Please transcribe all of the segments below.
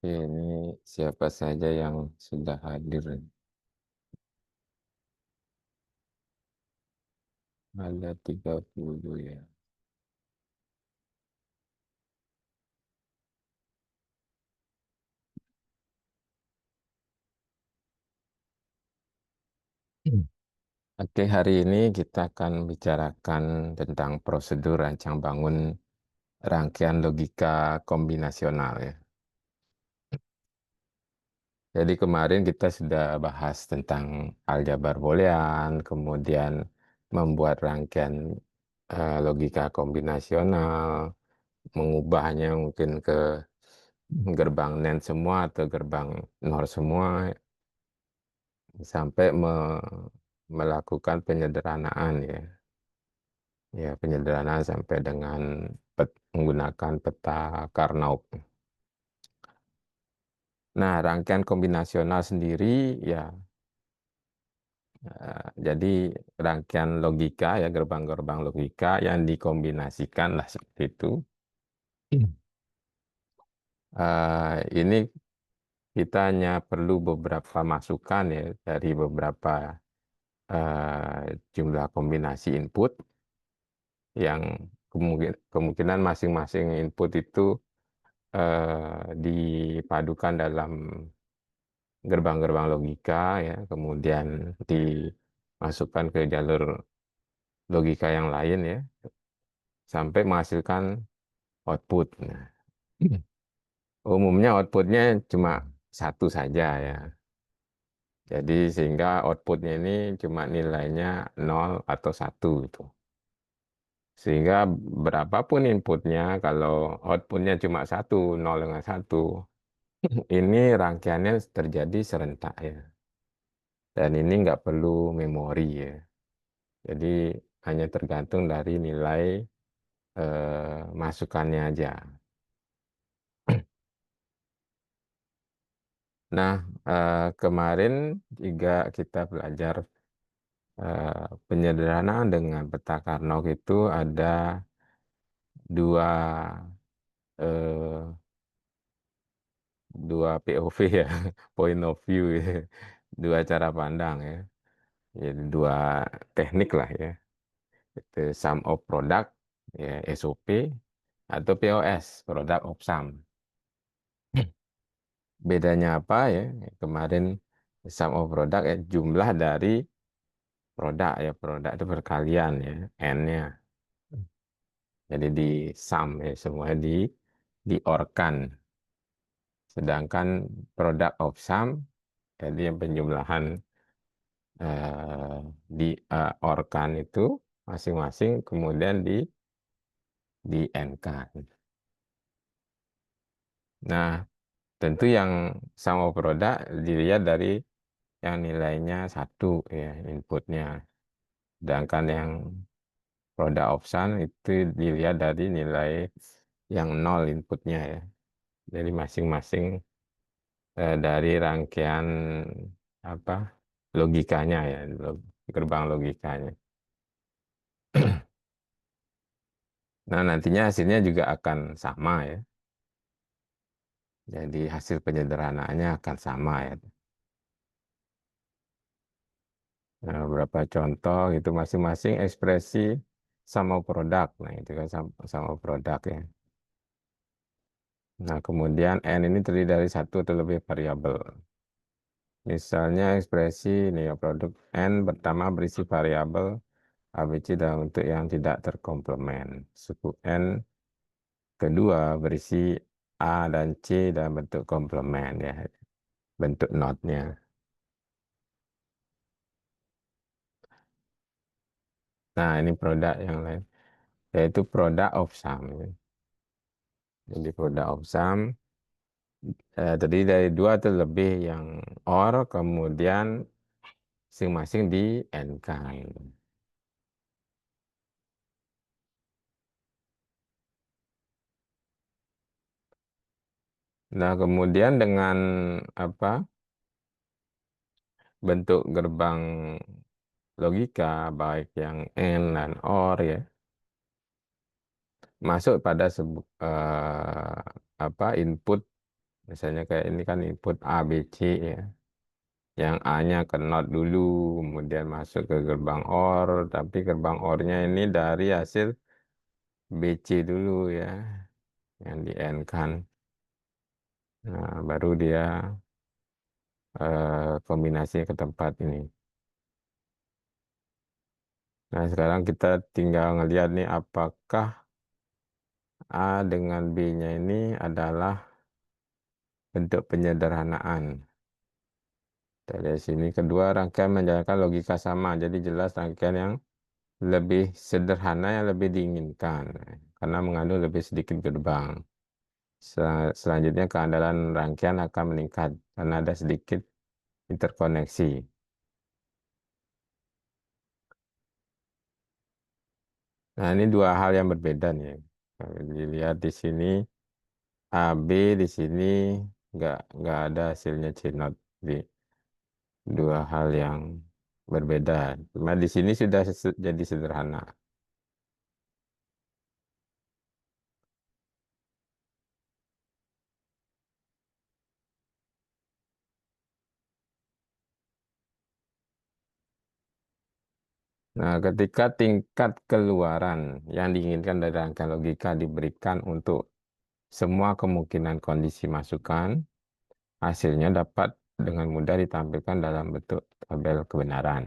Ini siapa saja yang sudah hadir? Ada 30 ya. Hmm. Oke, hari ini kita akan bicarakan tentang prosedur rancang bangun rangkaian logika kombinasional ya. Jadi kemarin kita sudah bahas tentang aljabar boolean, kemudian membuat rangkaian logika kombinasional, mengubahnya mungkin ke gerbang NAND semua atau gerbang NOR semua sampai melakukan penyederhanaan ya. Ya, penyederhanaan sampai dengan menggunakan peta Karnaug. Nah, rangkaian kombinasional sendiri ya, jadi rangkaian logika ya, gerbang-gerbang logika yang dikombinasikan lah seperti itu. Ini kita hanya perlu beberapa masukan ya dari beberapa jumlah kombinasi input yang kemungkinan masing-masing input itu dipadukan dalam gerbang-gerbang logika ya, kemudian dimasukkan ke jalur logika yang lain ya, sampai menghasilkan output. Nah, umumnya outputnya cuma satu saja ya. Jadi sehingga outputnya ini cuma nilainya 0 atau 1 itu. Sehingga berapapun inputnya, kalau outputnya cuma satu, 0 dengan 1, ini rangkaiannya terjadi serentak ya. Dan ini nggak perlu memori ya. Jadi hanya tergantung dari nilai masukannya aja. Nah, kemarin juga kita belajar penyederhanaan dengan peta Karnaug itu ada dua eh, dua POV ya, point of view ya, dua cara pandang ya. Jadi dua teknik lah ya. Itu sum of product ya, SOP atau POS, product of sum. Bedanya apa ya? Kemarin sum of product ya, jumlah dari produk ya, produk itu perkalian ya, N-nya. Jadi di sum ya, semuanya diorkan. Sedangkan product of sum, jadi yang penjumlahan diorkan itu masing-masing kemudian di N-kan. Nah, tentu yang sum of product dilihat dari yang nilainya 1 ya, inputnya. Sedangkan yang product of sum itu dilihat dari nilai yang 0 inputnya ya. Jadi masing-masing dari rangkaian apa logikanya ya, gerbang logikanya. Nah, nantinya hasilnya juga akan sama ya. Jadi hasil penyederhanaannya akan sama ya. Nah, beberapa contoh itu masing-masing ekspresi sama produk. Nah, itu kan sama produk ya. Nah, kemudian N ini terdiri dari satu atau lebih variabel. Misalnya ekspresi ini ya, produk N pertama berisi variabel ABC dalam bentuk yang tidak terkomplement. Suku N kedua berisi A dan C dalam bentuk komplement ya, bentuk notnya. Nah, ini produk yang lain, yaitu produk of sum ya. Jadi produk of sum terdiri dari dua atau lebih yang OR, kemudian masing-masing di N-kan. Nah, kemudian dengan apa bentuk gerbang logika baik yang N dan OR ya masuk pada apa input Misalnya kayak ini kan input A, B, C ya. Yang A-nya ke NOT dulu, kemudian masuk ke gerbang OR, tapi gerbang OR-nya ini dari hasil BC dulu ya, yang di N kan. Nah, baru dia kombinasinya ke tempat ini. Nah, sekarang kita tinggal ngelihat nih apakah A dengan B-nya ini adalah bentuk penyederhanaan. Dari sini kedua rangkaian menjalankan logika sama, jadi jelas rangkaian yang lebih sederhana yang lebih diinginkan karena mengandung lebih sedikit gerbang. Selanjutnya keandalan rangkaian akan meningkat karena ada sedikit interkoneksi. Nah, ini dua hal yang berbeda nih. Kalau dilihat di sini AB di sini nggak ada hasilnya C not B. Dua hal yang berbeda. Cuma di sini sudah jadi sederhana. Nah, ketika tingkat keluaran yang diinginkan dari rangkaian logika diberikan untuk semua kemungkinan kondisi masukan, hasilnya dapat dengan mudah ditampilkan dalam bentuk tabel kebenaran.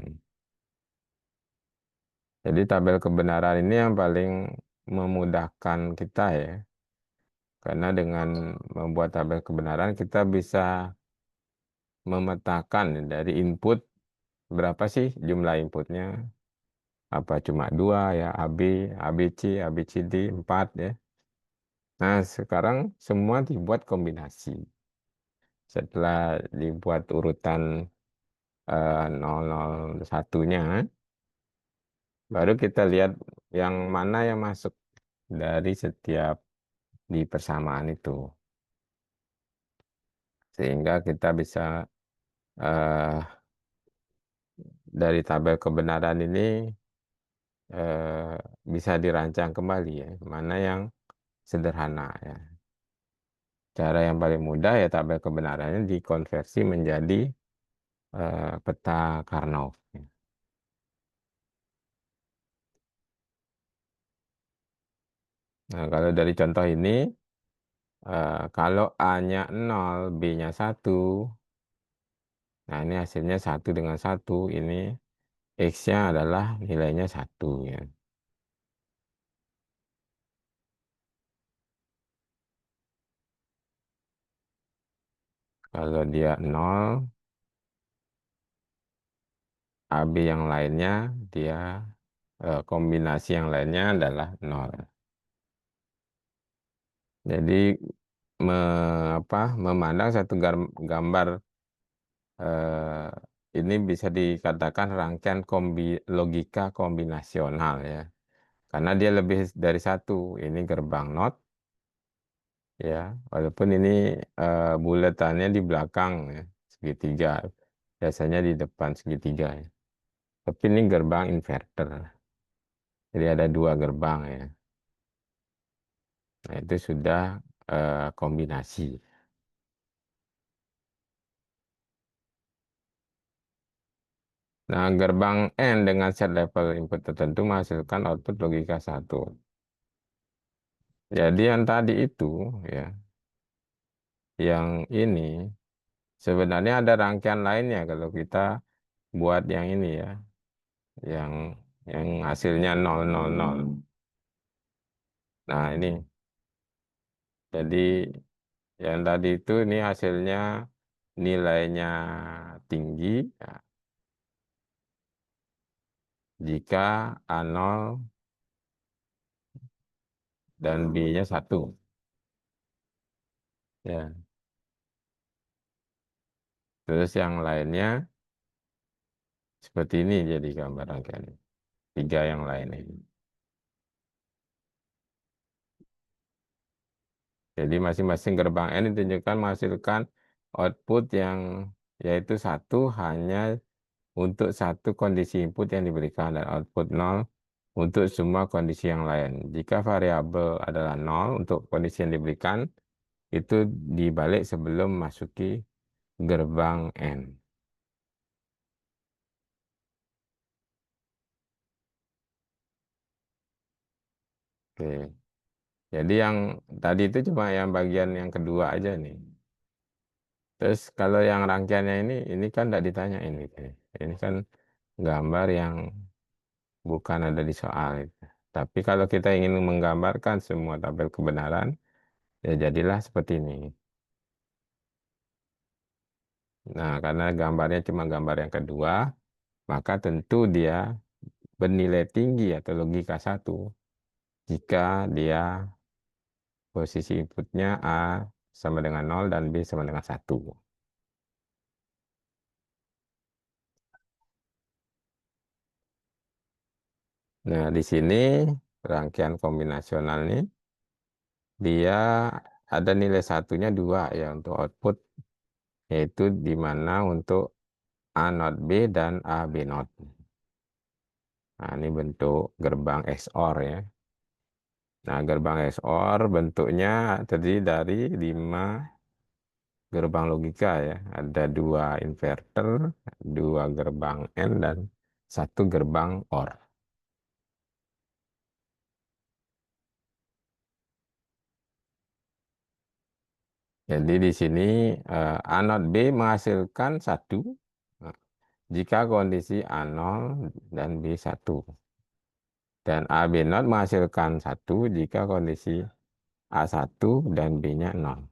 Jadi tabel kebenaran ini yang paling memudahkan kita ya. Karena dengan membuat tabel kebenaran kita bisa memetakan dari input berapa sih jumlah inputnya. Apa cuma dua ya, AB, ABC, ABCD, 4 ya. Nah, sekarang semua dibuat kombinasi. Setelah dibuat urutan 001-nya, baru kita lihat yang mana yang masuk dari setiap di persamaan itu. Sehingga kita bisa eh, dari tabel kebenaran ini eh, bisa dirancang kembali ya, mana yang sederhana ya. Cara yang paling mudah ya tabel kebenarannya dikonversi menjadi peta Karnaugh. Nah, kalau dari contoh ini, kalau A-nya 0, B-nya 1, nah ini hasilnya 1 dengan 1, ini X-nya adalah nilainya 1 ya. Kalau dia 0, AB yang lainnya, dia kombinasi yang lainnya adalah 0. Jadi me, memandang satu gambar eh, ini bisa dikatakan rangkaian logika kombinasional ya. Karena dia lebih dari satu. Ini gerbang NOT ya. Walaupun ini buletannya di belakang ya, segitiga. Biasanya di depan segitiga ya. Tapi ini gerbang inverter. Jadi ada dua gerbang ya. Nah, itu sudah kombinasi. Nah, gerbang N dengan set level input tertentu menghasilkan output logika satu. Jadi yang tadi itu ya, yang ini sebenarnya ada rangkaian lainnya kalau kita buat yang ini ya, yang hasilnya 000. Nah, ini jadi yang tadi itu ini hasilnya nilainya tinggi ya, jika A0 dan B-nya 1. Ya, terus yang lainnya seperti ini jadi gambar rangkaian. Tiga yang lain ini. Jadi masing-masing gerbang N ditunjukkan menghasilkan output yang yaitu satu hanya untuk satu kondisi input yang diberikan dan output 0 untuk semua kondisi yang lain. Jika variabel adalah 0 untuk kondisi yang diberikan, itu dibalik sebelum masuki gerbang N. Oke. Jadi yang tadi itu cuma yang bagian yang kedua aja nih. Terus kalau yang rangkaiannya ini kan tidak ditanyain gitu. Ini kan gambar yang bukan ada di soal itu. Tapi kalau kita ingin menggambarkan semua tabel kebenaran, ya jadilah seperti ini. Nah, karena gambarnya cuma gambar yang kedua, maka tentu dia bernilai tinggi atau logika satu jika dia posisi inputnya A sama dengan nol dan B sama dengan satu. Nah, di sini rangkaian kombinasional ini dia ada nilai satunya dua ya untuk output, yaitu di mana untuk A not B dan A B not. Nah, ini bentuk gerbang XOR ya. Nah, gerbang XOR bentuknya terdiri dari 5 gerbang logika ya. Ada 2 inverter, 2 gerbang AND, dan 1 gerbang OR. Jadi di sini A not B menghasilkan 1 jika kondisi A0 dan B1. Dan A B not menghasilkan 1 jika kondisi A1 dan B-nya 0.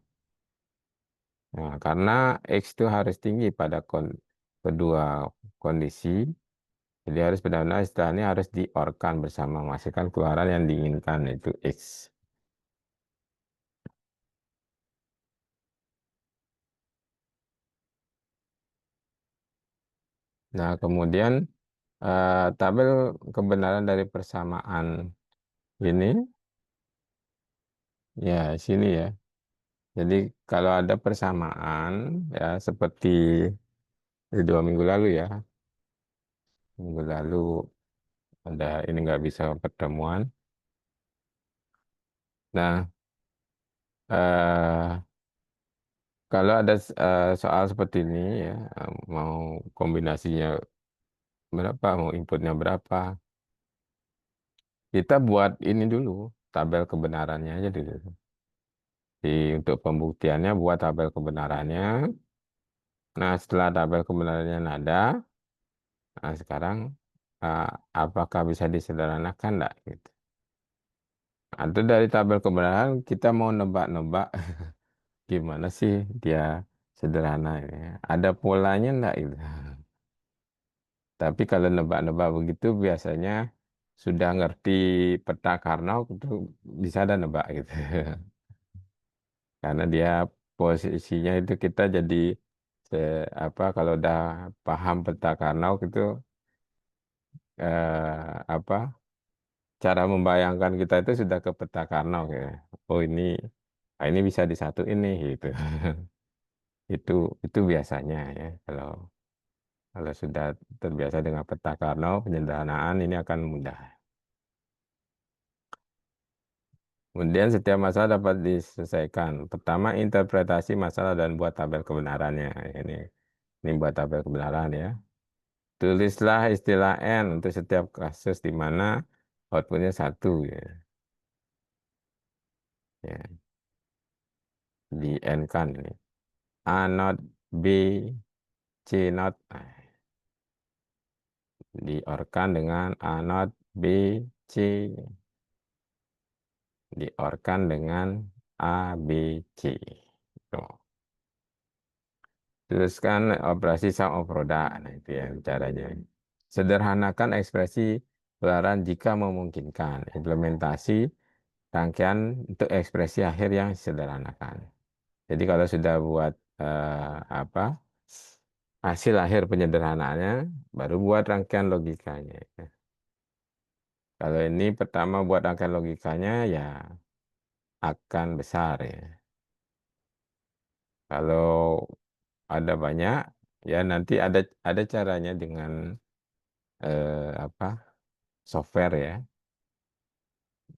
Nah, karena X itu harus tinggi pada kedua kondisi, jadi harus benar-benar istilah ini harus diorkan bersama menghasilkan keluaran yang diinginkan, yaitu X. Nah, kemudian tabel kebenaran dari persamaan ini, ya sini ya. Jadi kalau ada persamaan, ya seperti 2 minggu lalu ya, minggu lalu ada ini nggak bisa pertemuan. Nah, eh, kalau ada soal seperti ini ya, mau kombinasinya berapa, mau inputnya berapa, kita buat ini dulu, tabel kebenarannya aja dulu. Jadi untuk pembuktiannya buat tabel kebenarannya. Nah, setelah tabel kebenarannya ada, nah sekarang eh, apakah bisa disederhanakan enggak gitu. Atau dari tabel kebenaran kita mau nebak-nebak gimana sih dia sederhana ini. Ada polanya enggak itu. Tapi kalau nebak-nebak begitu biasanya sudah ngerti peta Karnaug itu bisa ada nebak gitu. Karena dia posisinya itu kita jadi apa kalau udah paham peta Karnaug itu apa cara membayangkan kita itu sudah ke peta Karnaug ya. Oh ini bisa disatuin nih gitu. Itu itu biasanya ya kalau kalau sudah terbiasa dengan peta Karnaug penyederhanaan ini akan mudah. Kemudian setiap masalah dapat diselesaikan. Pertama, interpretasi masalah dan buat tabel kebenarannya. Ini buat tabel kebenaran ya. Tulislah istilah N untuk setiap kasus di mana outputnya satu ya. Ya, di N kan ini. A not B, C not. Nah, diorkan dengan A not B, C. Diorkan dengan A, B, C. Tuh. Teruskan operasi sum of product. Nah, itu ya caranya. Sederhanakan ekspresi pelaran jika memungkinkan. Implementasi rangkaian untuk ekspresi akhir yang sederhanakan. Jadi kalau sudah buat apa hasil akhir penyederhanaannya, baru buat rangkaian logikanya. Kalau ini pertama buat rangkaian logikanya ya akan besar ya. Kalau ada banyak, ya nanti ada caranya dengan apa software ya.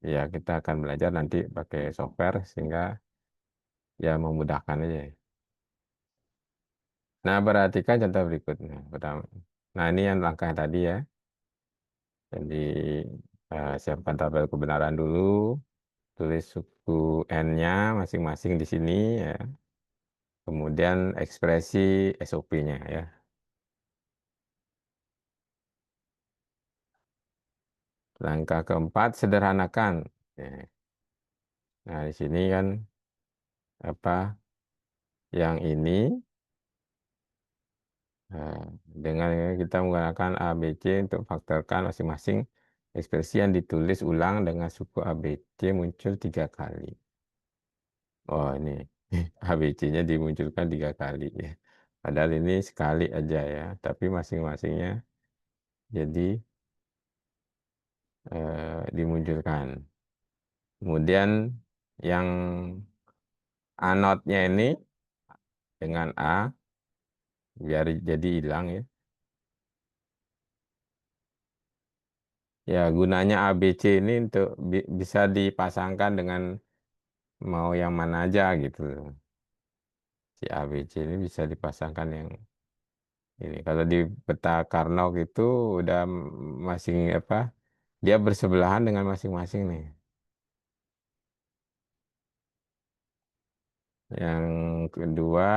Ya kita akan belajar nanti pakai software sehingga ya memudahkan aja. Nah, perhatikan contoh berikutnya. Pertama, nah ini yang langkah tadi ya. Jadi siapkan tabel kebenaran dulu, tulis suku N-nya masing-masing di sini ya. Kemudian ekspresi SOP-nya ya. Langkah keempat, sederhanakan. Ya. Nah, di sini kan apa yang ini eh, dengan kita menggunakan A, B, C untuk faktorkan masing-masing ekspresi yang ditulis ulang dengan suku A, B, C muncul 3 kali. Oh ini ABC-nya dimunculkan 3 kali ya. Padahal ini sekali aja ya, tapi masing-masingnya jadi dimunculkan. Kemudian yang anotnya ini dengan A biar jadi hilang ya. Ya gunanya ABC ini untuk bisa dipasangkan dengan mau yang mana aja gitu. Si ABC ini bisa dipasangkan yang ini. Kalau di peta Karnaug itu udah masing apa? Dia bersebelahan dengan masing-masing nih. Yang kedua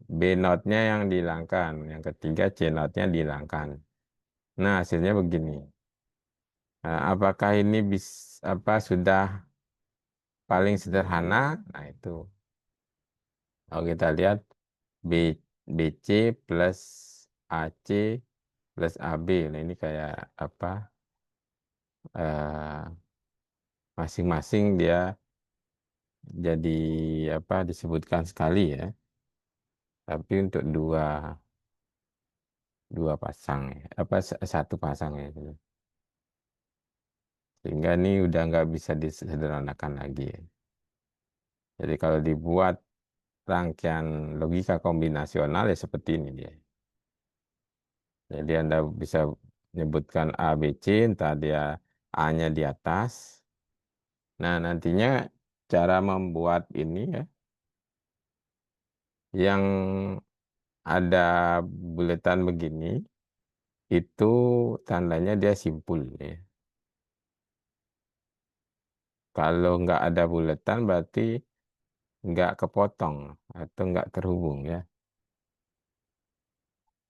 B notnya yang dihilangkan. Yang ketiga C notnya dihilangkan. Nah hasilnya begini. Nah, apakah ini apa sudah paling sederhana? Nah itu. Kalau kita lihat B BC plus AC plus AB. Nah ini kayak apa? eh, Masing-masing dia jadi apa disebutkan sekali ya. Tapi untuk dua dua pasang ya. Apa satu pasang ya. Sehingga ini udah nggak bisa disederhanakan lagi ya. Jadi kalau dibuat rangkaian logika kombinasional ya seperti ini dia. Jadi Anda bisa menyebutkan A, B, C, entah dia A-nya di atas. Nah, nantinya cara membuat ini ya, yang ada buletan begini, itu tandanya dia simpul ya. Kalau nggak ada buletan berarti nggak kepotong atau nggak terhubung ya.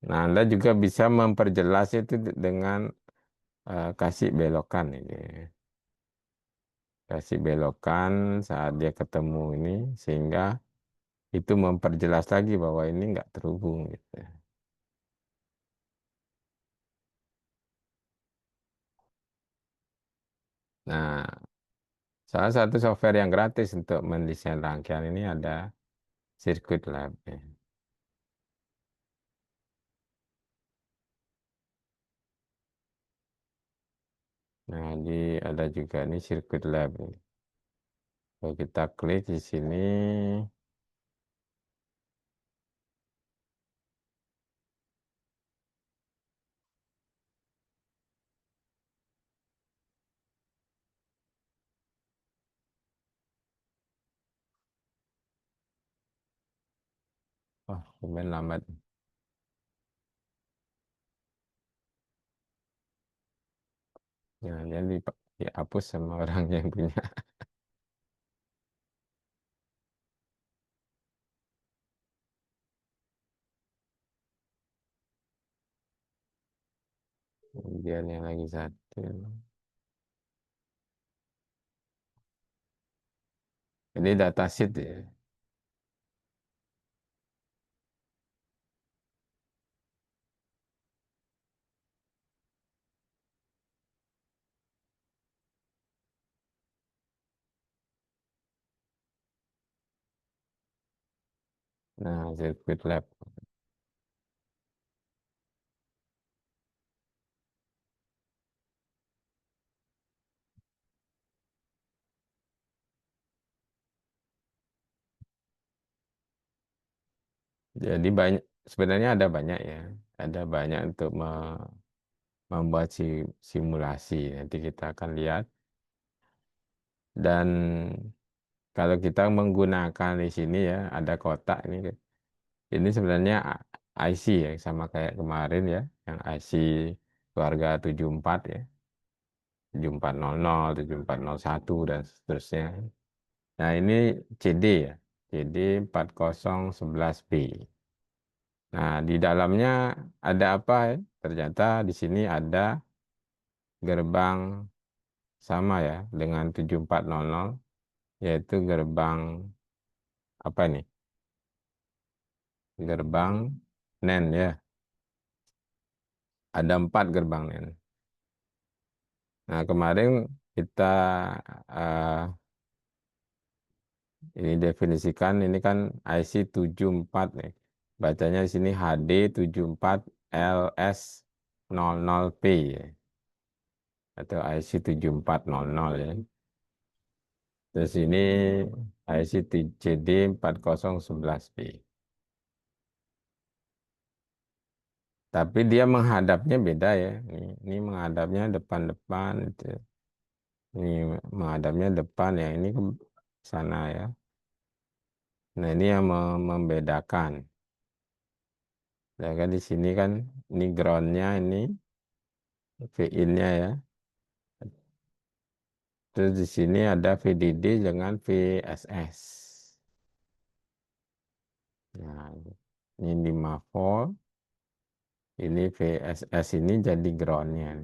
Nah, Anda juga bisa memperjelas itu dengan kasih belokan ini. Kasih belokan saat dia ketemu ini sehingga itu memperjelas lagi bahwa ini nggak terhubung gitu. Nah, salah satu software yang gratis untuk mendesain rangkaian ini ada Circuit Lab ya. Nah, ada juga nih Circuit Lab ini. Kalau kita klik di sini, oh, lumayan lambat. Ya, jadi dihapus sama orang yang punya. Kemudian yang lagi satu. Ini datasheet ya. Nah, Circuit Lab. Jadi banyak, sebenarnya ada banyak ya. Ada banyak untuk membuat simulasi. Nanti kita akan lihat. Dan Kalau kita menggunakan di sini ya, ada kotak ini. Ini sebenarnya IC ya, sama kayak kemarin ya, yang IC keluarga 74 ya, 7400, 7401 dan seterusnya. Nah, ini CD ya, CD 4011B. Nah, di dalamnya ada apa ya? Ternyata di sini ada gerbang sama ya dengan 7400, yaitu gerbang apa nih? Gerbang NAND ya. Ada 4 gerbang NAND. Nah, kemarin kita eh, ini definisikan ini kan IC 74 nih. Bacanya di sini HD 74 LS00P ya. Atau IC 7400 ya. Terus ini IC CD 4011P. Tapi dia menghadapnya beda ya. Ini menghadapnya depan-depan. Ini menghadapnya depan ya. Ini ke sana ya. Nah, ini yang membedakan. Ya kan di sini kan ini groundnya ini VIN-nya ya. Terus di sini ada VDD dengan VSS. Nah, ini 5 volt. Ini VSS ini jadi groundnya.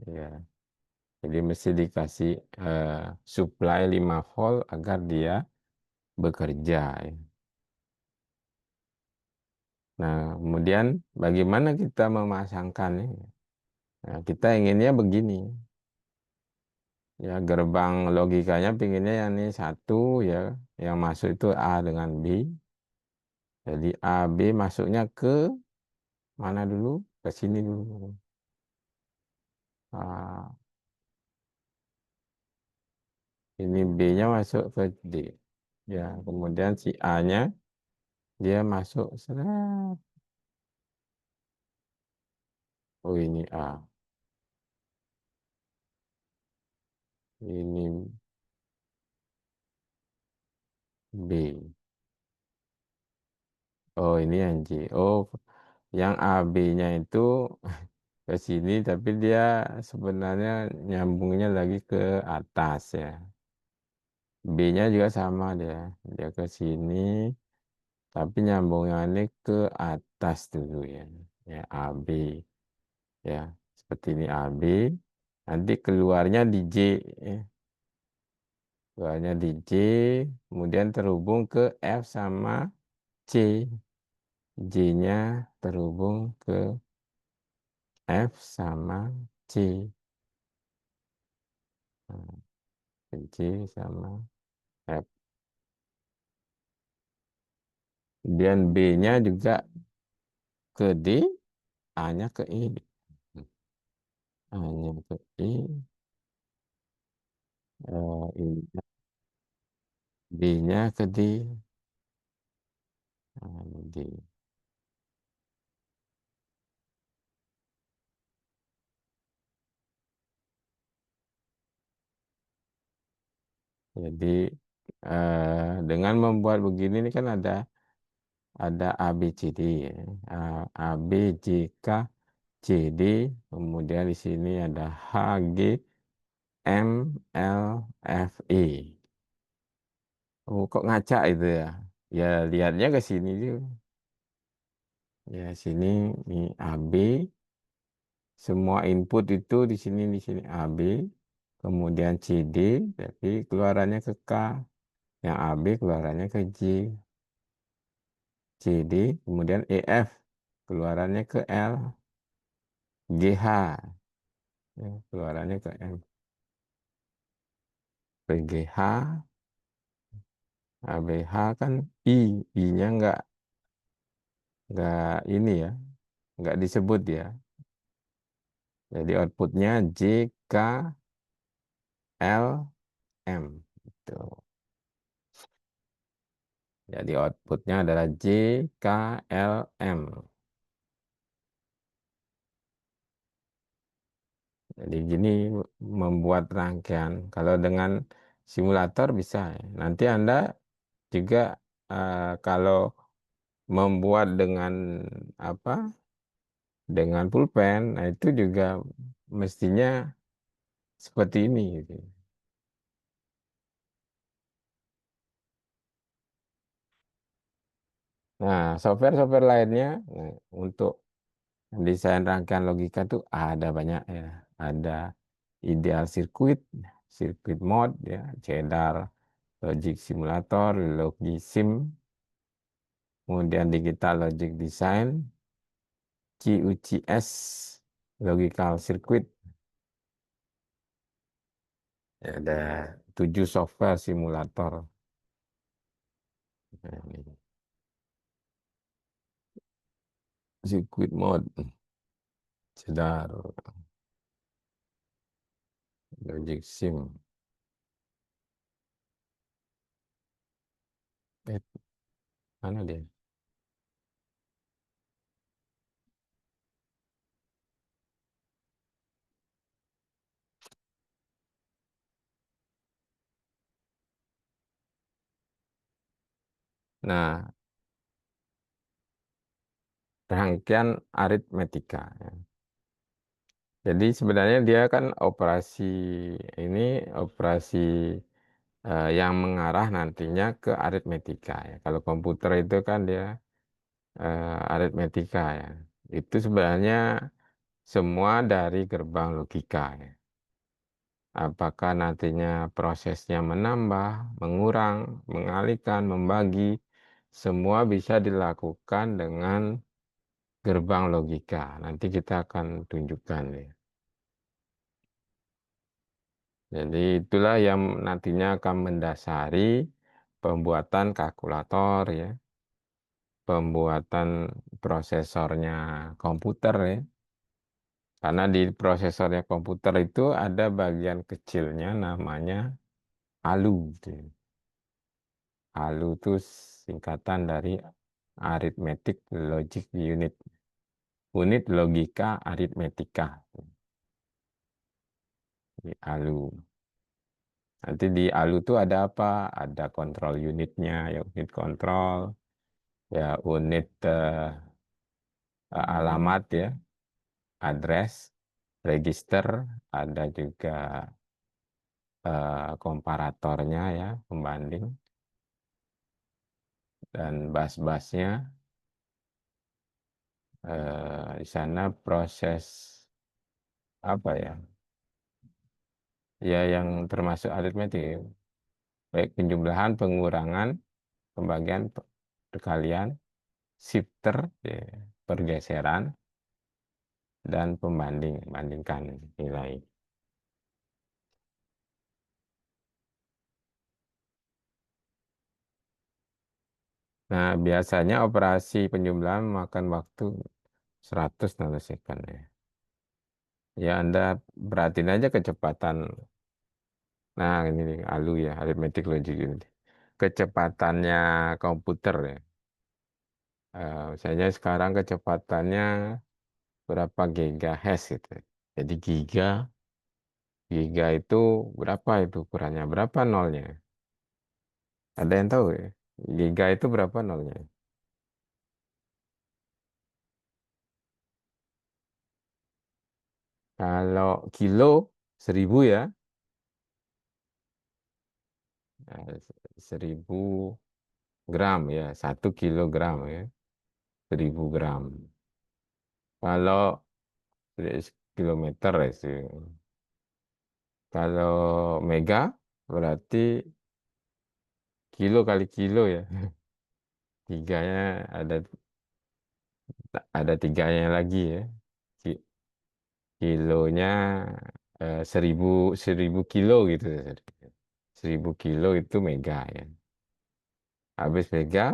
Ya, jadi mesti dikasih supply 5 volt agar dia bekerja. Ya. Nah, kemudian bagaimana kita memasangkannya? Nah, kita inginnya begini. Ya, gerbang logikanya pinginnya yang ini satu ya, yang masuk itu A dengan B. Jadi A, B masuknya ke mana dulu? Ke sini dulu. Ah, ini B-nya masuk ke D. Ya, kemudian si A-nya dia masuk seret. Oh, ini A. Ini B. Oh, ini yang J. Oh, yang AB-nya itu ke sini, tapi dia sebenarnya nyambungnya lagi ke atas ya. B-nya juga sama dia. Dia ke sini, tapi nyambungnya ini ke atas dulu ya. Ya, AB. Ya, seperti ini AB. Nanti keluarnya di J. Ya. Keluarnya di J, kemudian terhubung ke F sama C. J-nya terhubung ke F sama C. Nah, C sama F. Kemudian B-nya juga ke D, A-nya ke I. A-nya ke I, B-nya ke D. Nah, ini D. Jadi dengan membuat begini ini kan ada A, B, C, D ya. A, B, C, K, C, D. Kemudian di sini ada H, G, M, L, F, E. Oh, kok ngacak itu ya? Ya, lihatnya ke sini juga. Ya, sini ini AB, semua input itu di sini AB, kemudian CD, tapi keluarannya ke K, yang AB keluarannya ke J, CD, kemudian EF, keluarannya ke L, GH, ya, keluarannya ke M, PGH, ABH kan I-nya nggak ini ya, nggak disebut ya. Jadi outputnya J, K, L, M. Gitu. Jadi outputnya adalah J, K, L, M. Jadi gini membuat rangkaian. Kalau dengan simulator bisa. Ya. Nanti Anda juga kalau membuat dengan apa? Dengan pulpen, nah itu juga mestinya seperti ini gitu. Nah, software-software lainnya nah, untuk desain rangkaian logika tuh ada banyak ya. Ada ideal circuit, circuit mode ya, CEDAR, logic simulator, logisim, kemudian digital logic design, CUCS, logical circuit. Ya, ada 7 software simulator. Nah, ini. Circuit mode, CEDAR, logic sim. Eh, mana dia? Nah, rangkaian aritmetika. Ya. Jadi sebenarnya dia kan operasi ini operasi yang mengarah nantinya ke aritmetika ya. Kalau komputer itu kan dia aritmetika ya. Itu sebenarnya semua dari gerbang logika ya. Apakah nantinya prosesnya menambah, mengurang, mengalihkan, membagi, semua bisa dilakukan dengan gerbang logika. Nanti kita akan tunjukkan ya. Jadi itulah yang nantinya akan mendasari pembuatan kalkulator ya, pembuatan prosesornya komputer ya. Karena di prosesornya komputer itu ada bagian kecilnya namanya ALU. Gitu. ALU itu singkatan dari Arithmetic Logic Unit. Unit logika aritmetika. Di ALU. Nanti di ALU itu ada apa? Ada kontrol unitnya, ya unit kontrol, ya unit alamat ya, address, register, ada juga komparatornya ya, pembanding, dan bus-busnya. Di sana proses apa ya? Ya yang termasuk aritmetik, ya. Baik penjumlahan, pengurangan, pembagian, perkalian, shifter, ya, pergeseran, dan pembanding, bandingkan nilai. Nah, biasanya operasi penjumlahan memakan waktu 100 nanosecond ya. Ya, Anda perhatiin aja kecepatan. Nah, ini nih, ALU ya, Arithmetic Logic Unit. Kecepatannya komputer ya. Misalnya sekarang kecepatannya berapa gigahertz gitu. Jadi giga itu berapa itu ukurannya? Berapa nolnya? Ada yang tahu ya? Giga itu berapa nolnya? Kalau kilo 1000 ya, eh, 1000 gram ya, 1 kilogram ya, 1000 gram. Kalau kilometer ya sih. Kalau mega berarti kilo kali kilo ya. Tiganya ada tiganya lagi ya. Ki- Kilonya 1000 kilo gitu. 1000 kilo itu mega ya. Habis mega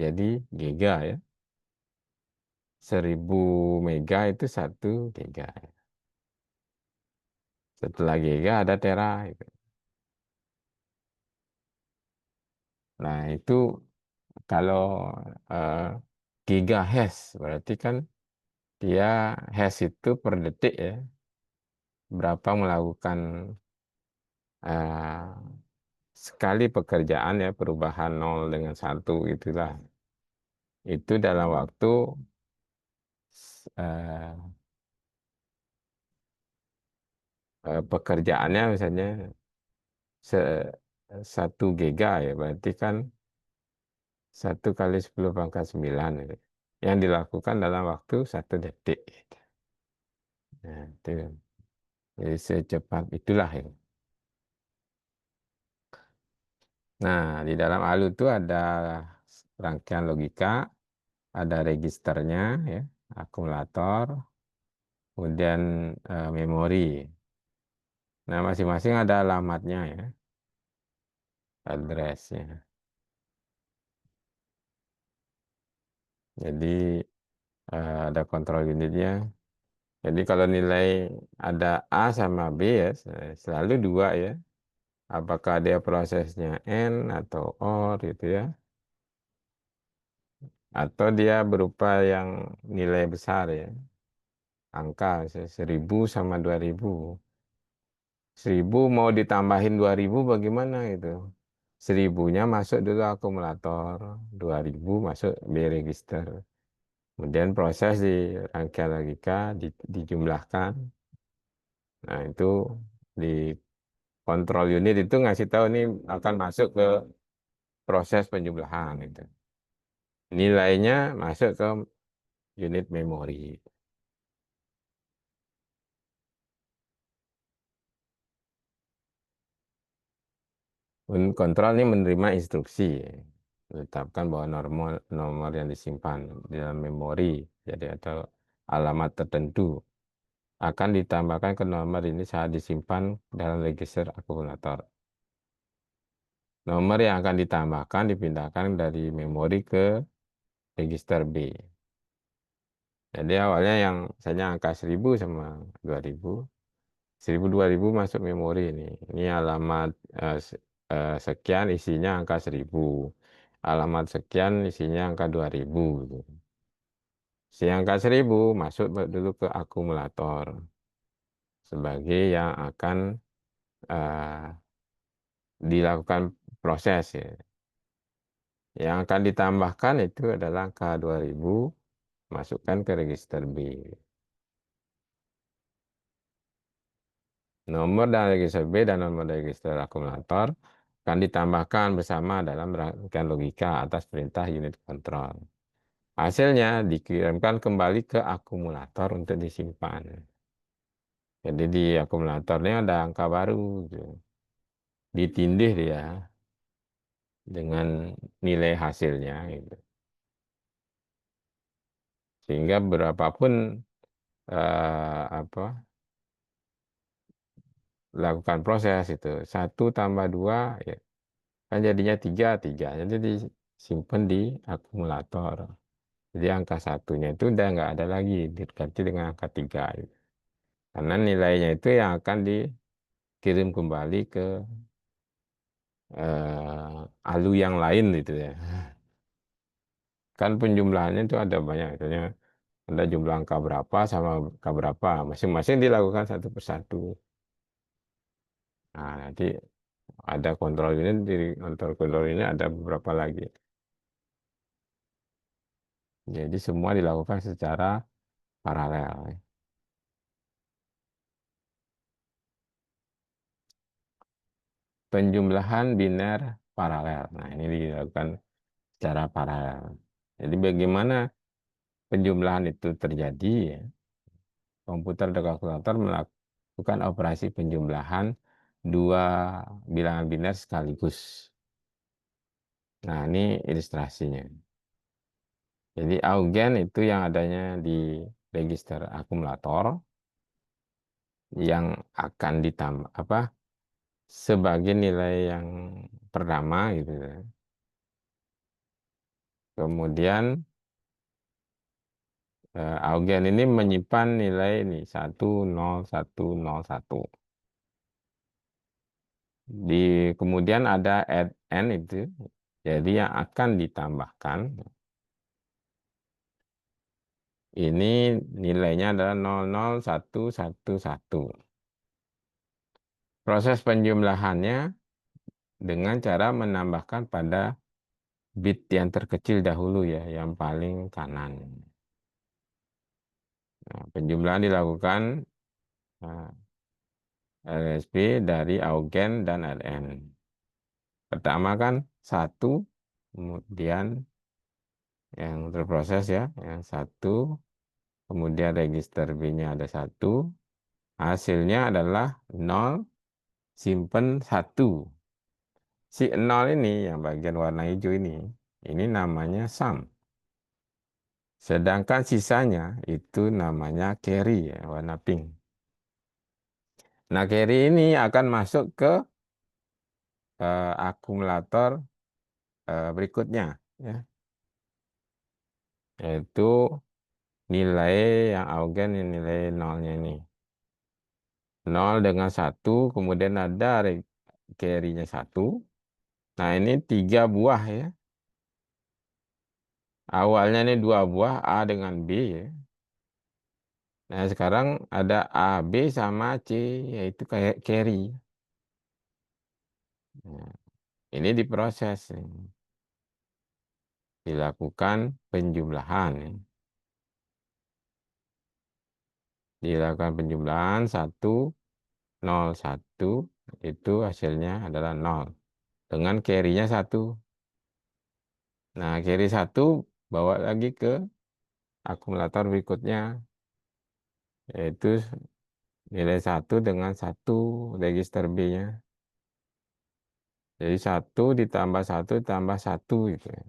jadi giga ya. 1000 mega itu 1 giga. Setelah giga ada tera. Gitu. Nah itu kalau eh, gigahertz berarti kan dia hertz itu per detik ya. berapa melakukan sekali pekerjaan ya, perubahan nol dengan satu itulah. Itu dalam waktu eh, pekerjaannya misalnya se 1 giga ya, berarti kan 1 kali 10⁻⁹ gitu. Yang dilakukan dalam waktu 1 detik. Gitu. Nah, itu. Jadi secepat itulah ya. Nah, di dalam ALU itu ada rangkaian logika, ada registernya, ya, akumulator, kemudian memori. Nah, masing-masing ada alamatnya ya, addressnya. Jadi ada kontrol unitnya. Jadi kalau nilai ada A sama B ya, selalu 2 ya. Apakah dia prosesnya N atau OR gitu ya. Atau dia berupa yang nilai besar ya. Angka 1000 sama 2000. 1000 mau ditambahin 2000 bagaimana gitu. 1000-nya masuk dulu akumulator, 2000 masuk B register. Kemudian proses di rangkaian logika dijumlahkan. Nah, itu di kontrol unit itu ngasih tahu ini akan masuk ke proses penjumlahan itu. Nilainya masuk ke unit memori. Kontrol ini menerima instruksi, menetapkan bahwa nomor yang disimpan di dalam memori, jadi atau alamat tertentu akan ditambahkan ke nomor ini saat disimpan dalam register akumulator. Nomor yang akan ditambahkan dipindahkan dari memori ke register B. Jadi awalnya yang misalnya angka 1000 sama 2000, 1000 2000 masuk memori ini. Ini alamat sekian isinya angka 1000. Alamat sekian isinya angka 2000 gitu. Si angka 1000 masuk dulu ke akumulator sebagai yang akan eh, dilakukan proses ya. Yang akan ditambahkan itu adalah angka 2000 masukkan ke register B. Nomor dan register B dan nomor register akumulator akan ditambahkan bersama dalam rangkaian logika atas perintah unit kontrol. Hasilnya dikirimkan kembali ke akumulator untuk disimpan. Jadi di akumulatornya ada angka baru, gitu. Ditindih dia dengan nilai hasilnya, gitu. Sehingga berapapun apa lakukan proses itu 1 tambah 2 ya, kan jadinya 3 3. Jadi disimpan di akumulator. Jadi angka satunya itu udah nggak ada lagi, diganti dengan angka 3. Gitu. Karena nilainya itu yang akan dikirim kembali ke ALU yang lain gitu ya. Kan penjumlahannya itu ada banyak, misalnya ada jumlah angka berapa sama angka berapa, masing-masing dilakukan satu persatu. Nah, nanti ada kontrol ini, di kontrol ini ada beberapa lagi. Jadi semua dilakukan secara paralel. Penjumlahan biner paralel. Nah, ini dilakukan secara paralel. Jadi bagaimana penjumlahan itu terjadi ya? Komputer dan kalkulator melakukan operasi penjumlahan 2 bilangan biner sekaligus. Nah, ini ilustrasinya. Jadi Augen itu yang adanya di register akumulator yang akan ditambah apa sebagai nilai yang pertama gitu ya. Kemudian Augen ini menyimpan nilai ini 10101. Kemudian ada add n itu, jadi yang akan ditambahkan ini nilainya adalah 00111. Proses penjumlahannya dengan cara menambahkan pada bit yang terkecil dahulu ya, yang paling kanan. Nah, penjumlahan dilakukan nah, LSB dari Augen dan Rn. Pertama kan satu, kemudian yang terproses ya, yang satu, kemudian register B-nya ada satu, hasilnya adalah 0, simpen 1. Si 0 ini, yang bagian warna hijau ini namanya sum. Sedangkan sisanya itu namanya carry ya, warna pink. Nah, carry ini akan masuk ke akumulator berikutnya, ya, yaitu nilai yang Augen yang nilai nolnya ini. 0 dengan 1, kemudian ada carry-nya 1. Nah, ini 3 buah ya. Awalnya ini 2 buah, A dengan B ya. Nah, sekarang ada A, B sama C, yaitu kayak carry. Nah, ini diproses, ya. Dilakukan penjumlahan, ya. Dilakukan penjumlahan 1, 0, 1, itu hasilnya adalah 0. Dengan carry-nya 1. Nah, carry 1 bawa lagi ke akumulator berikutnya, yaitu nilai 1 dengan 1 register B-nya. Jadi 1 ditambah 1 ditambah 1 gitu ya.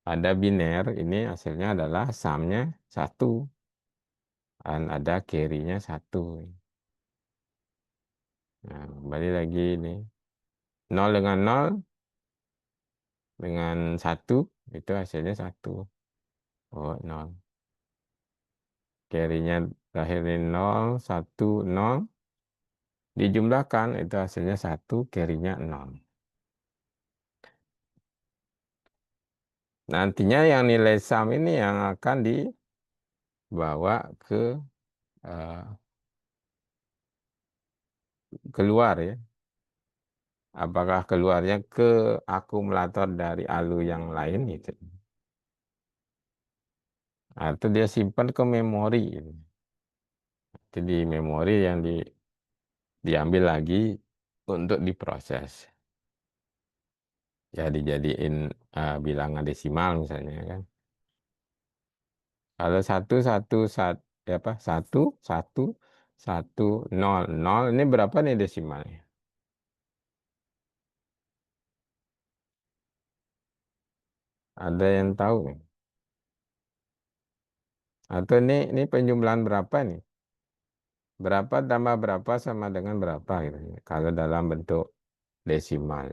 Ada biner, ini hasilnya adalah sumnya 1. Dan ada carry-nya 1. Nah, kembali lagi ini. 0 dengan 0 dengan 1 itu hasilnya 1. Oh, 0. Carry-nya terakhir ini 0, 1, 0. Dijumlahkan itu hasilnya 1, carry-nya 0. Nantinya yang nilai sum ini yang akan dibawa ke eh, keluar ya. Apakah keluarnya ke akumulator dari ALU yang lain gitu. Atau dia simpan ke memori gitu. Jadi memori yang diambil lagi untuk diproses. Ya dijadiin bilangan desimal misalnya kan. Kalau satu apa satu satu nol nol ini berapa nih desimalnya? Ada yang tahu nih? Atau ini penjumlahan berapa nih? Berapa tambah berapa sama dengan berapa gitu. Kalau dalam bentuk desimal.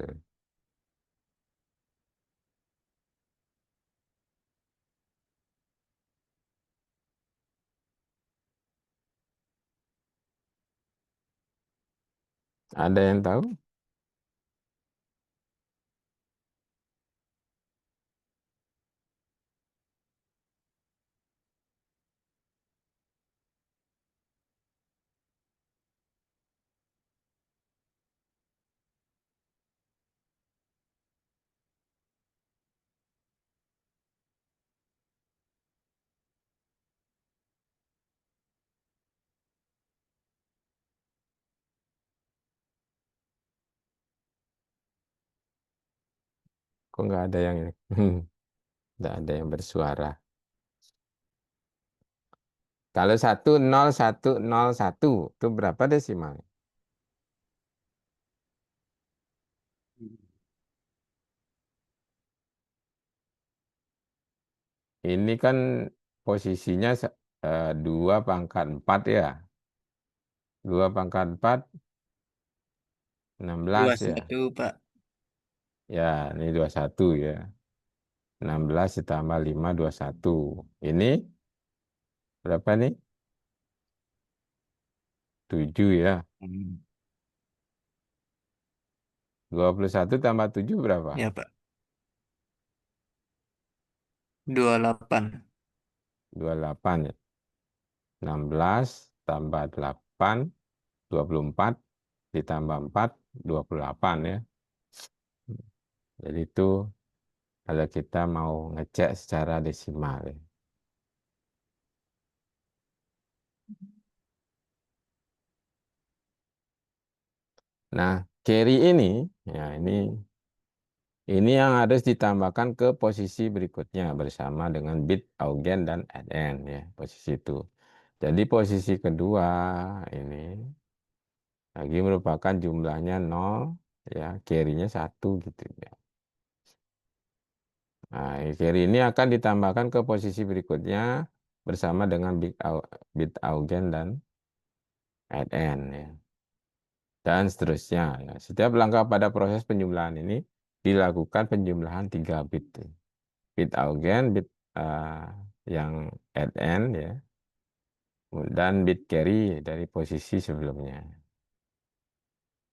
Ada yang tahu? Kok nggak ada yang nggak ada yang bersuara. Kalau 10101 itu berapa desimal? Ini kan posisinya 2 pangkat 4 ya. 2 pangkat 4, 16 ya. 21, Pak. Ya, ini 21 ya. 16 ditambah 5, 21. Ini berapa nih? 7 ya. Hmm. 21 tambah 7 berapa? Ya, Pak. 28. 28 ya. 16 tambah 8, 24. ditambah 4, 28 ya. Jadi itu kalau kita mau ngecek secara desimal ya. Nah, carry ini, ya ini yang harus ditambahkan ke posisi berikutnya bersama dengan bit Augen dan N ya, posisi itu. Jadi posisi kedua ini lagi merupakan jumlahnya 0 ya, carry-nya 1 gitu ya. Nah, carry ini akan ditambahkan ke posisi berikutnya bersama dengan bit Augen dan N ya. Dan seterusnya ya. Setiap langkah pada proses penjumlahan ini dilakukan penjumlahan 3 bit. Bit Augen, bit eh, yang N ya, dan bit carry dari posisi sebelumnya.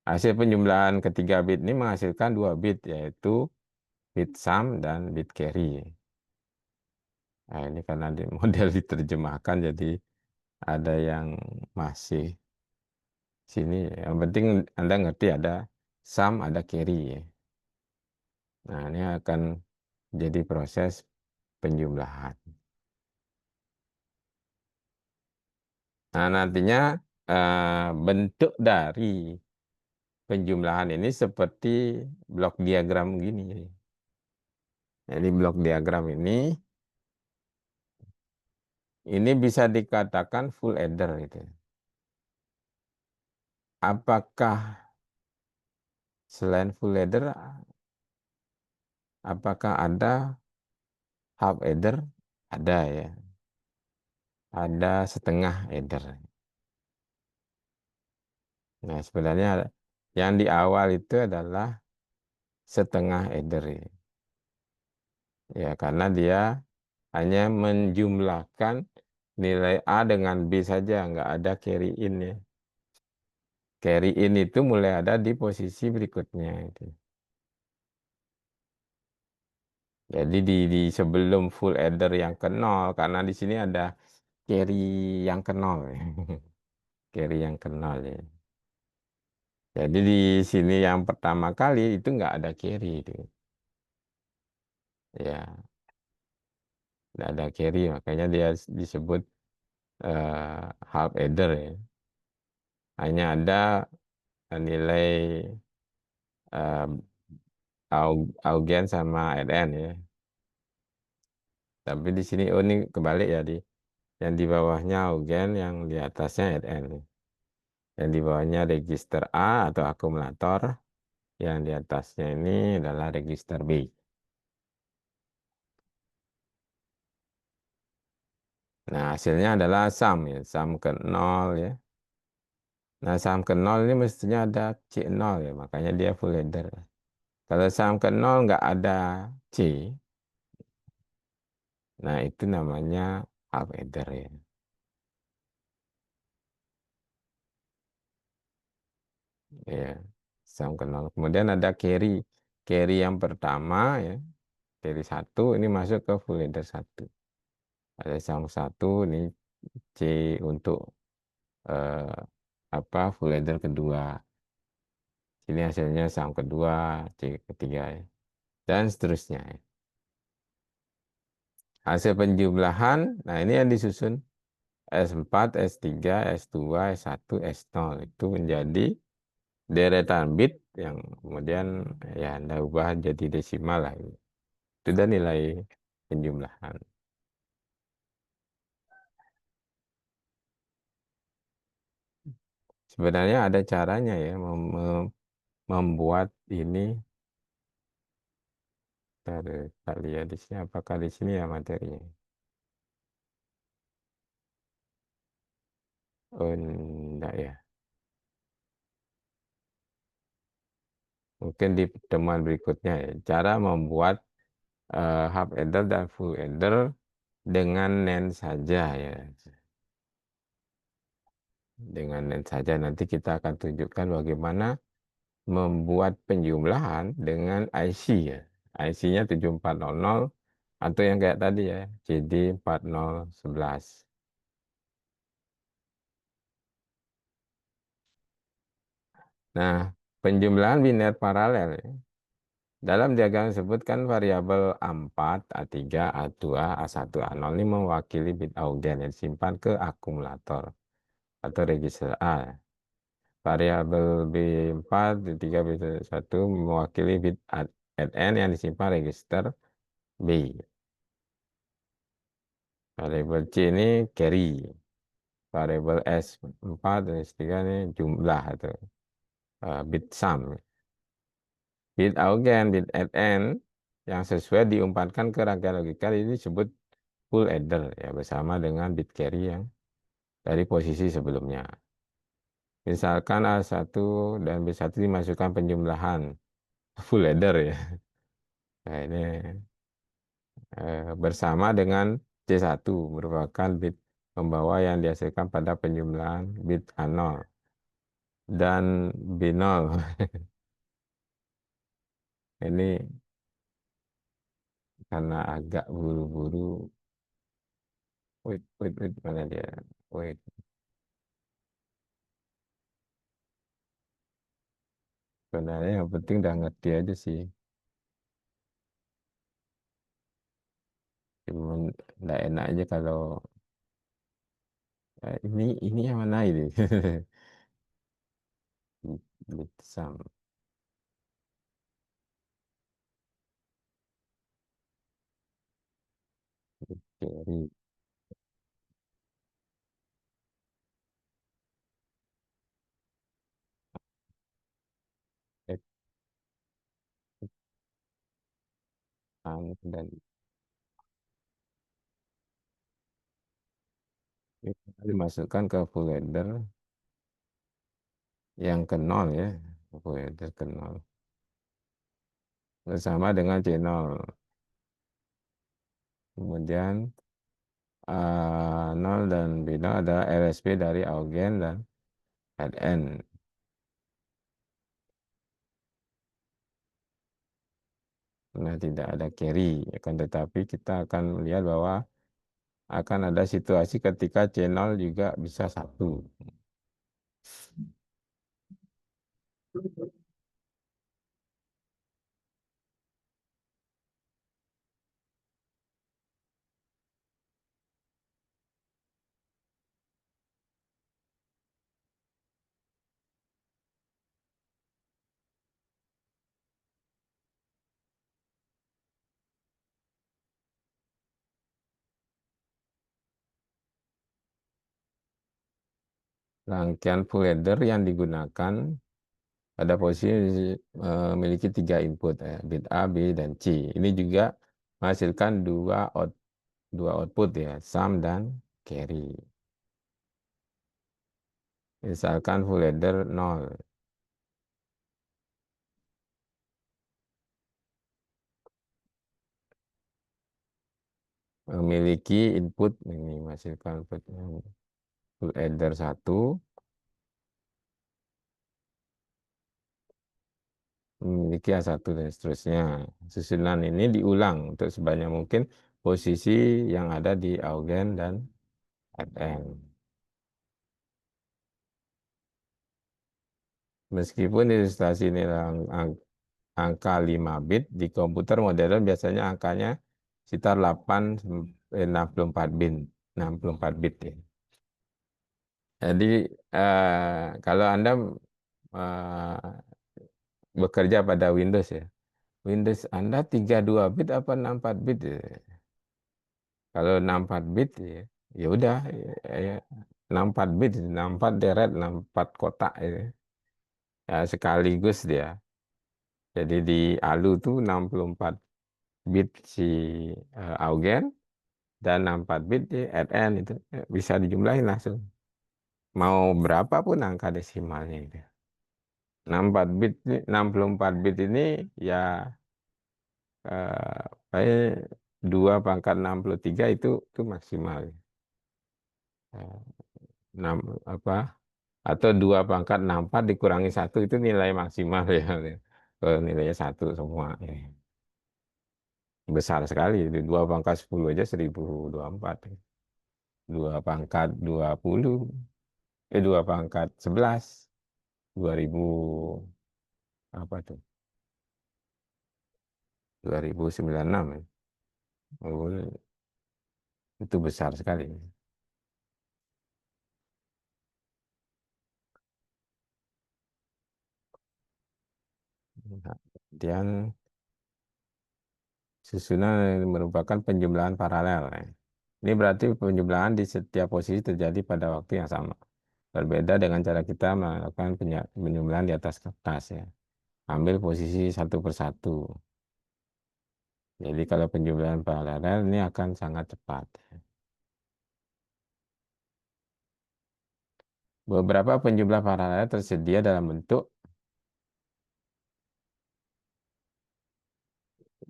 Hasil penjumlahan ketiga bit ini menghasilkan 2 bit, yaitu bit sum dan bit carry. Nah, ini karena di model diterjemahkan, jadi ada yang masih sini. Yang penting Anda ngerti ada sum, ada carry ya. Nah, ini akan jadi proses penjumlahan. Nah, nantinya bentuk dari penjumlahan ini seperti blok diagram gini. Jadi blok diagram ini bisa dikatakan full adder gitu. Apakah selain full adder, apakah ada half adder? Ada ya. Ada setengah adder. Nah, sebenarnya yang di awal itu adalah setengah adder ini. Ya, karena dia hanya menjumlahkan nilai A dengan B saja, nggak ada carry in ya. Carry in itu mulai ada di posisi berikutnya itu. Jadi di sebelum full adder yang ke nol, karena di sini ada carry yang ke nol ya. Carry yang ke nol ya. Jadi di sini yang pertama kali itu nggak ada carry itu. Ya, nggak ada carry, makanya dia disebut half adder ya. Hanya ada nilai Augen sama RN ya. Tapi di sini oh ini kebalik ya, yang di bawahnya Augen, yang di atasnya RN. Yang di bawahnya register A atau akumulator, yang di atasnya ini adalah register B. Nah, hasilnya adalah sum ya, sum ke 0 ya. Nah, sum ke 0 ini mestinya ada C0 ya, makanya dia full adder. Kalau sum ke 0 nggak ada C, nah itu namanya half adder ya. Ya, sum ke 0. Kemudian ada carry. Carry yang pertama ya, carry 1 ini masuk ke full adder 1. Ada sum 1 ini C untuk eh, full adder kedua. Ini hasilnya sum kedua, C ketiga ya. Dan seterusnya ya. Hasil penjumlahan, nah ini yang disusun S4, S3, S2, S1, S0 itu menjadi deretan bit yang kemudian ya Anda ubah jadi desimal lah. Itu dan nilai penjumlahan. Sebenarnya ada caranya ya membuat ini. Dari tak lihat di sini, apakah di sini ya materinya? Oh, enggak ya. Mungkin di pertemuan berikutnya ya. Cara membuat half adder dan full adder dengan NAND saja ya. Dengan NAND saja nanti kita akan tunjukkan bagaimana membuat penjumlahan dengan IC ya. IC-nya 7400 atau yang kayak tadi ya, CD 4011. Nah, penjumlahan biner paralel ya. Dalam diagram disebutkan variabel A4, A3, A2, A1, A0 ini mewakili bit Augen yang disimpan ke akumulator atau register A. Variabel B4, B3, B1 mewakili bit N yang disimpan register B. Variabel C ini carry. Variabel S4 dan S3 ini jumlah atau bit sum. Bit Augen, bit N yang sesuai diumpankan ke rangkaian logika ini disebut full adder ya bersama dengan bit carry yang dari posisi sebelumnya. Misalkan A1 dan B1 dimasukkan penjumlahan full adder ya. Nah, ini bersama dengan C1 merupakan bit pembawa yang dihasilkan pada penjumlahan bit A0 dan B0. Ini karena agak buru-buru. Wait, mana dia? Wait, sebenarnya yang penting udah ngerti aja sih. Cuman nggak enak aja kalau ini yang mana ini? Bit sum, bit carry. X, dan ini dimasukkan ke full header yang ke nol ya, full header ke nol bersama dengan C0. Kemudian A0 dan B0 adalah LSB dari Augen dan N. Nah, tidak ada carry, akan tetapi kita akan melihat bahwa akan ada situasi ketika channel juga bisa satu. Rangkaian full header yang digunakan pada posisi memiliki tiga input, bit A, B, dan C. Ini juga menghasilkan dua output ya, sum dan carry. Misalkan full header 0. Memiliki input, ini menghasilkan output full header 1, memiliki A1 dan seterusnya. Susunan ini diulang untuk sebanyak mungkin posisi yang ada di Augen dan Fn. Meskipun ilustrasi nilai angka 5 bit, di komputer modern biasanya angkanya sekitar 64 bit, 64 bit ya. Jadi kalau Anda eh, bekerja pada Windows ya, Windows Anda 32 bit apa 64 bit ya? Kalau 64 bit ya, ya udah ya, 64 bit, 64 deret, 64 kotak ya. Ya, sekaligus dia. Jadi di ALU tuh 64 bit si Augen dan 64 bit di RN itu bisa dijumlahin langsung. Mau berapapun angka desimalnya itu. 64 bit, 64 bit ini ya kayak 2 pangkat 63 itu maksimal. Eh, 6 apa atau 2 pangkat 64 dikurangi satu itu nilai maksimal ya. Kalau nilainya satu semua ya. Besar sekali, 2 pangkat 10 aja 1024. 2 pangkat 20, 2 pangkat 11. 2000 apa tuh? 2096 ya. Oh, itu besar sekali. Nah, kemudian susunan merupakan penjumlahan paralel, ya. Ini berarti penjumlahan di setiap posisi terjadi pada waktu yang sama. Berbeda dengan cara kita melakukan penjumlahan di atas kertas ya. Ambil posisi satu persatu. Jadi kalau penjumlahan paralel ini akan sangat cepat. Beberapa penjumlah paralel tersedia dalam bentuk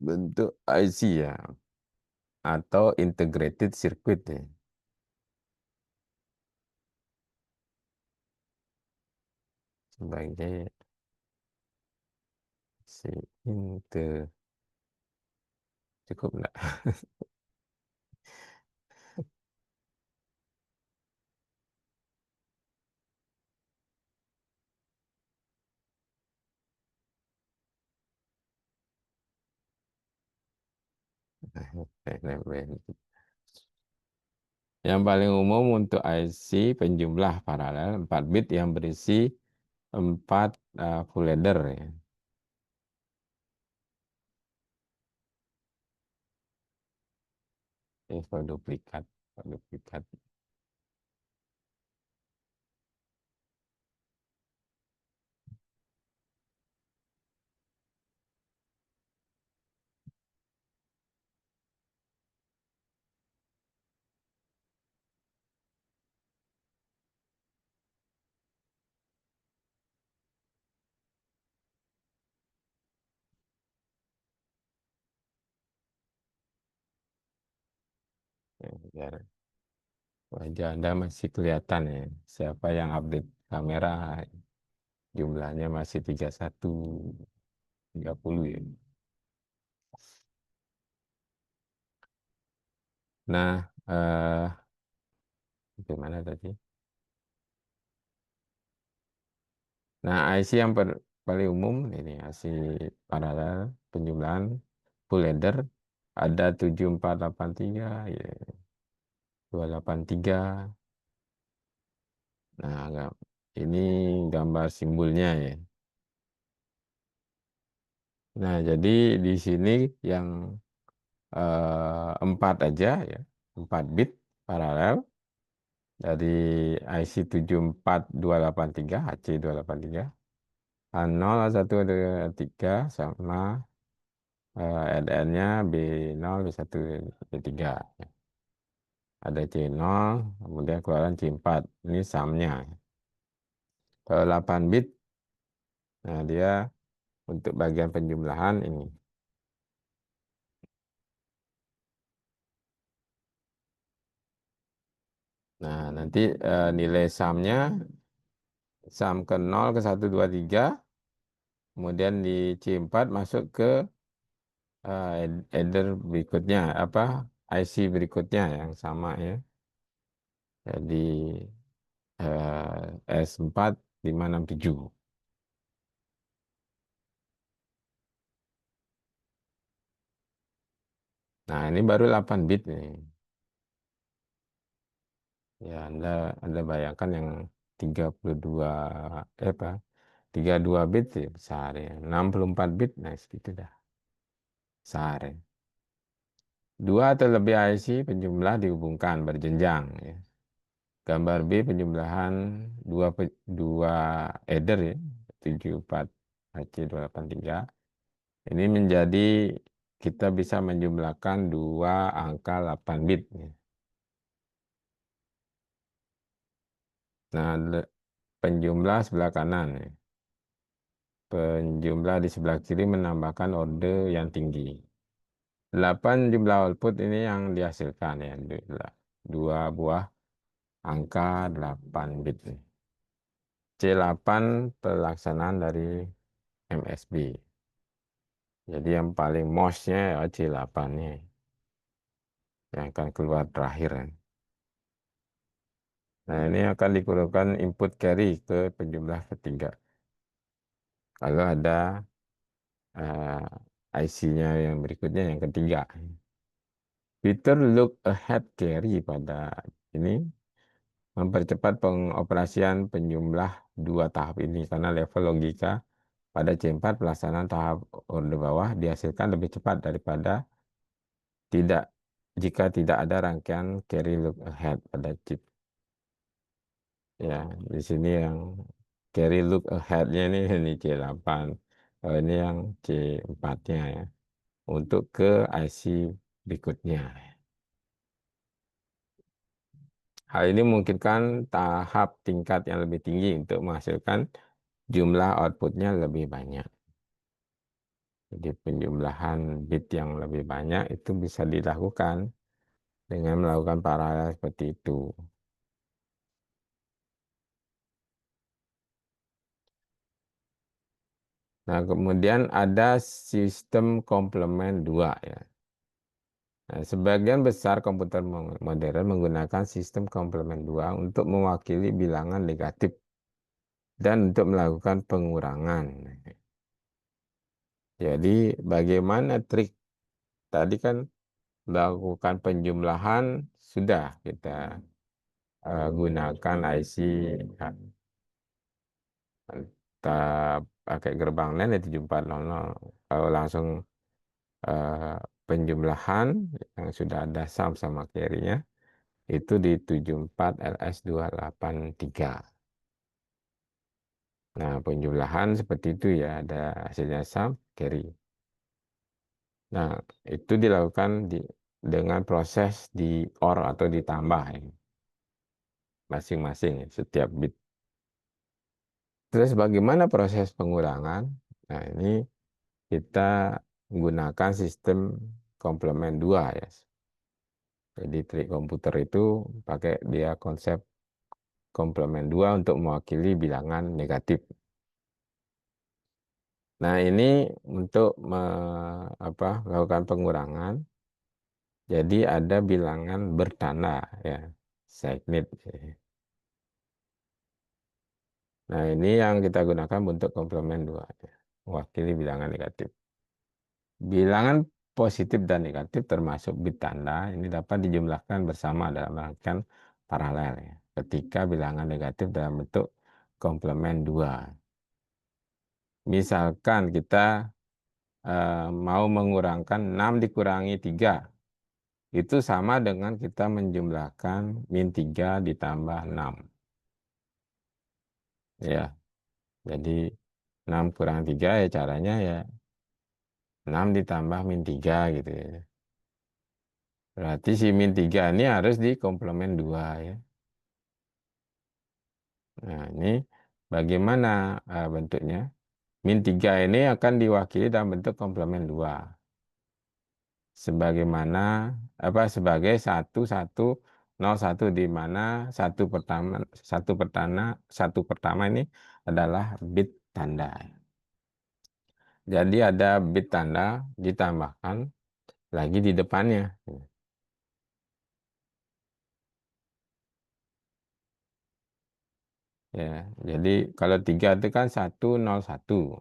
bentuk IC ya, atau integrated circuit ya. Sebagai si inte cukup enggak? Yang paling umum untuk IC penjumlah paralel 4 bit yang berisi 4 full adder ya. Kalau duplikat, kalau duplikat. Ya, biar wajah Anda masih kelihatan ya. Siapa yang update kamera jumlahnya masih 31, 30 ya. Nah, gimana tadi? Nah, IC yang paling umum ini IC paralel penjumlahan full adder ada 7483 ya, 283. Nah, ini gambar simbolnya ya. Nah, jadi di sini yang 4 aja ya, 4 bit paralel dari IC 74283 HC283 A0 A1 A3 sama LN-nya B0 B1 B3. Ada C0, kemudian keluaran C4. Ini sumnya. Kalau 8 bit, nah dia untuk bagian penjumlahan ini. Nah, nanti nilai sumnya, sum ke 0 ke 1 2 3, kemudian di C4 masuk ke header berikutnya, apa IC berikutnya yang sama ya. Jadi S4567. Nah, ini baru 8 bit nih. Ya, Anda bayangkan yang 32 apa? 32 bit ya besar ya. 64 bit nah segitu dah. Besar ya. Dua atau lebih IC penjumlah dihubungkan berjenjang ya. Gambar B penjumlahan dua header ya. 74 HC283. Ini menjadi kita bisa menjumlahkan dua angka 8 bit ya. Nah, penjumlah sebelah kanan ya. Penjumlah di sebelah kiri menambahkan orde yang tinggi. 8 jumlah output ini yang dihasilkan ya. Dua buah angka 8 bit. C8 pelaksanaan dari MSB. Jadi yang paling mostnya ya C8 nih. Yang akan keluar terakhir kan. Nah ini akan dikurungkan input carry ke penjumlah ketiga. Lalu ada IC-nya yang berikutnya yang ketiga. Peter look ahead carry pada ini mempercepat pengoperasian penjumlah dua tahap ini karena level logika pada C4 pelaksanaan tahap orde bawah dihasilkan lebih cepat daripada tidak jika tidak ada rangkaian carry look ahead pada chip. Ya, di sini yang carry look ahead-nya ini C8. Oh, ini yang C4-nya ya. Untuk ke IC berikutnya. Hal ini memungkinkan tahap tingkat yang lebih tinggi untuk menghasilkan jumlah outputnya lebih banyak. Jadi penjumlahan bit yang lebih banyak itu bisa dilakukan dengan melakukan paralel seperti itu. Nah, kemudian ada sistem komplement 2 ya. Nah, sebagian besar komputer modern menggunakan sistem komplement 2 untuk mewakili bilangan negatif dan untuk melakukan pengurangan. Jadi bagaimana trik tadi kan melakukan penjumlahan sudah kita gunakan IC kita pakai gerbang LAN ya 7400. Kalau langsung eh, penjumlahan yang sudah ada sum sama carry-nya itu di 74LS283. Nah, penjumlahan seperti itu ya, ada hasilnya sum, carry. Nah, itu dilakukan dengan proses di OR atau ditambah ya, masing-masing ya, setiap bit. Terus bagaimana proses pengurangan? Nah, ini kita menggunakan sistem komplement 2 ya. Jadi trik komputer itu pakai dia konsep komplement 2 untuk mewakili bilangan negatif. Nah, ini untuk melakukan pengurangan, jadi ada bilangan bertanda ya, segnet. Nah, ini yang kita gunakan bentuk komplement 2 ya, mewakili bilangan negatif. Bilangan positif dan negatif termasuk bit tanda ini dapat dijumlahkan bersama dalam rangkaian paralel ya, ketika bilangan negatif dalam bentuk komplement 2. Misalkan kita mau mengurangkan 6 dikurangi 3, itu sama dengan kita menjumlahkan min 3 ditambah 6. Ya, jadi 6 kurang 3 ya caranya ya 6 ditambah min 3 gitu ya. Berarti si min 3 ini harus di komplement 2 ya. Nah, ini bagaimana bentuknya? Min 3 ini akan diwakili dalam bentuk komplement 2. Sebagaimana sebagai 1 1 0 1 di mana satu pertama ini adalah bit tanda. Jadi ada bit tanda ditambahkan lagi di depannya. Ya, jadi kalau 3 itu kan 1 0 1.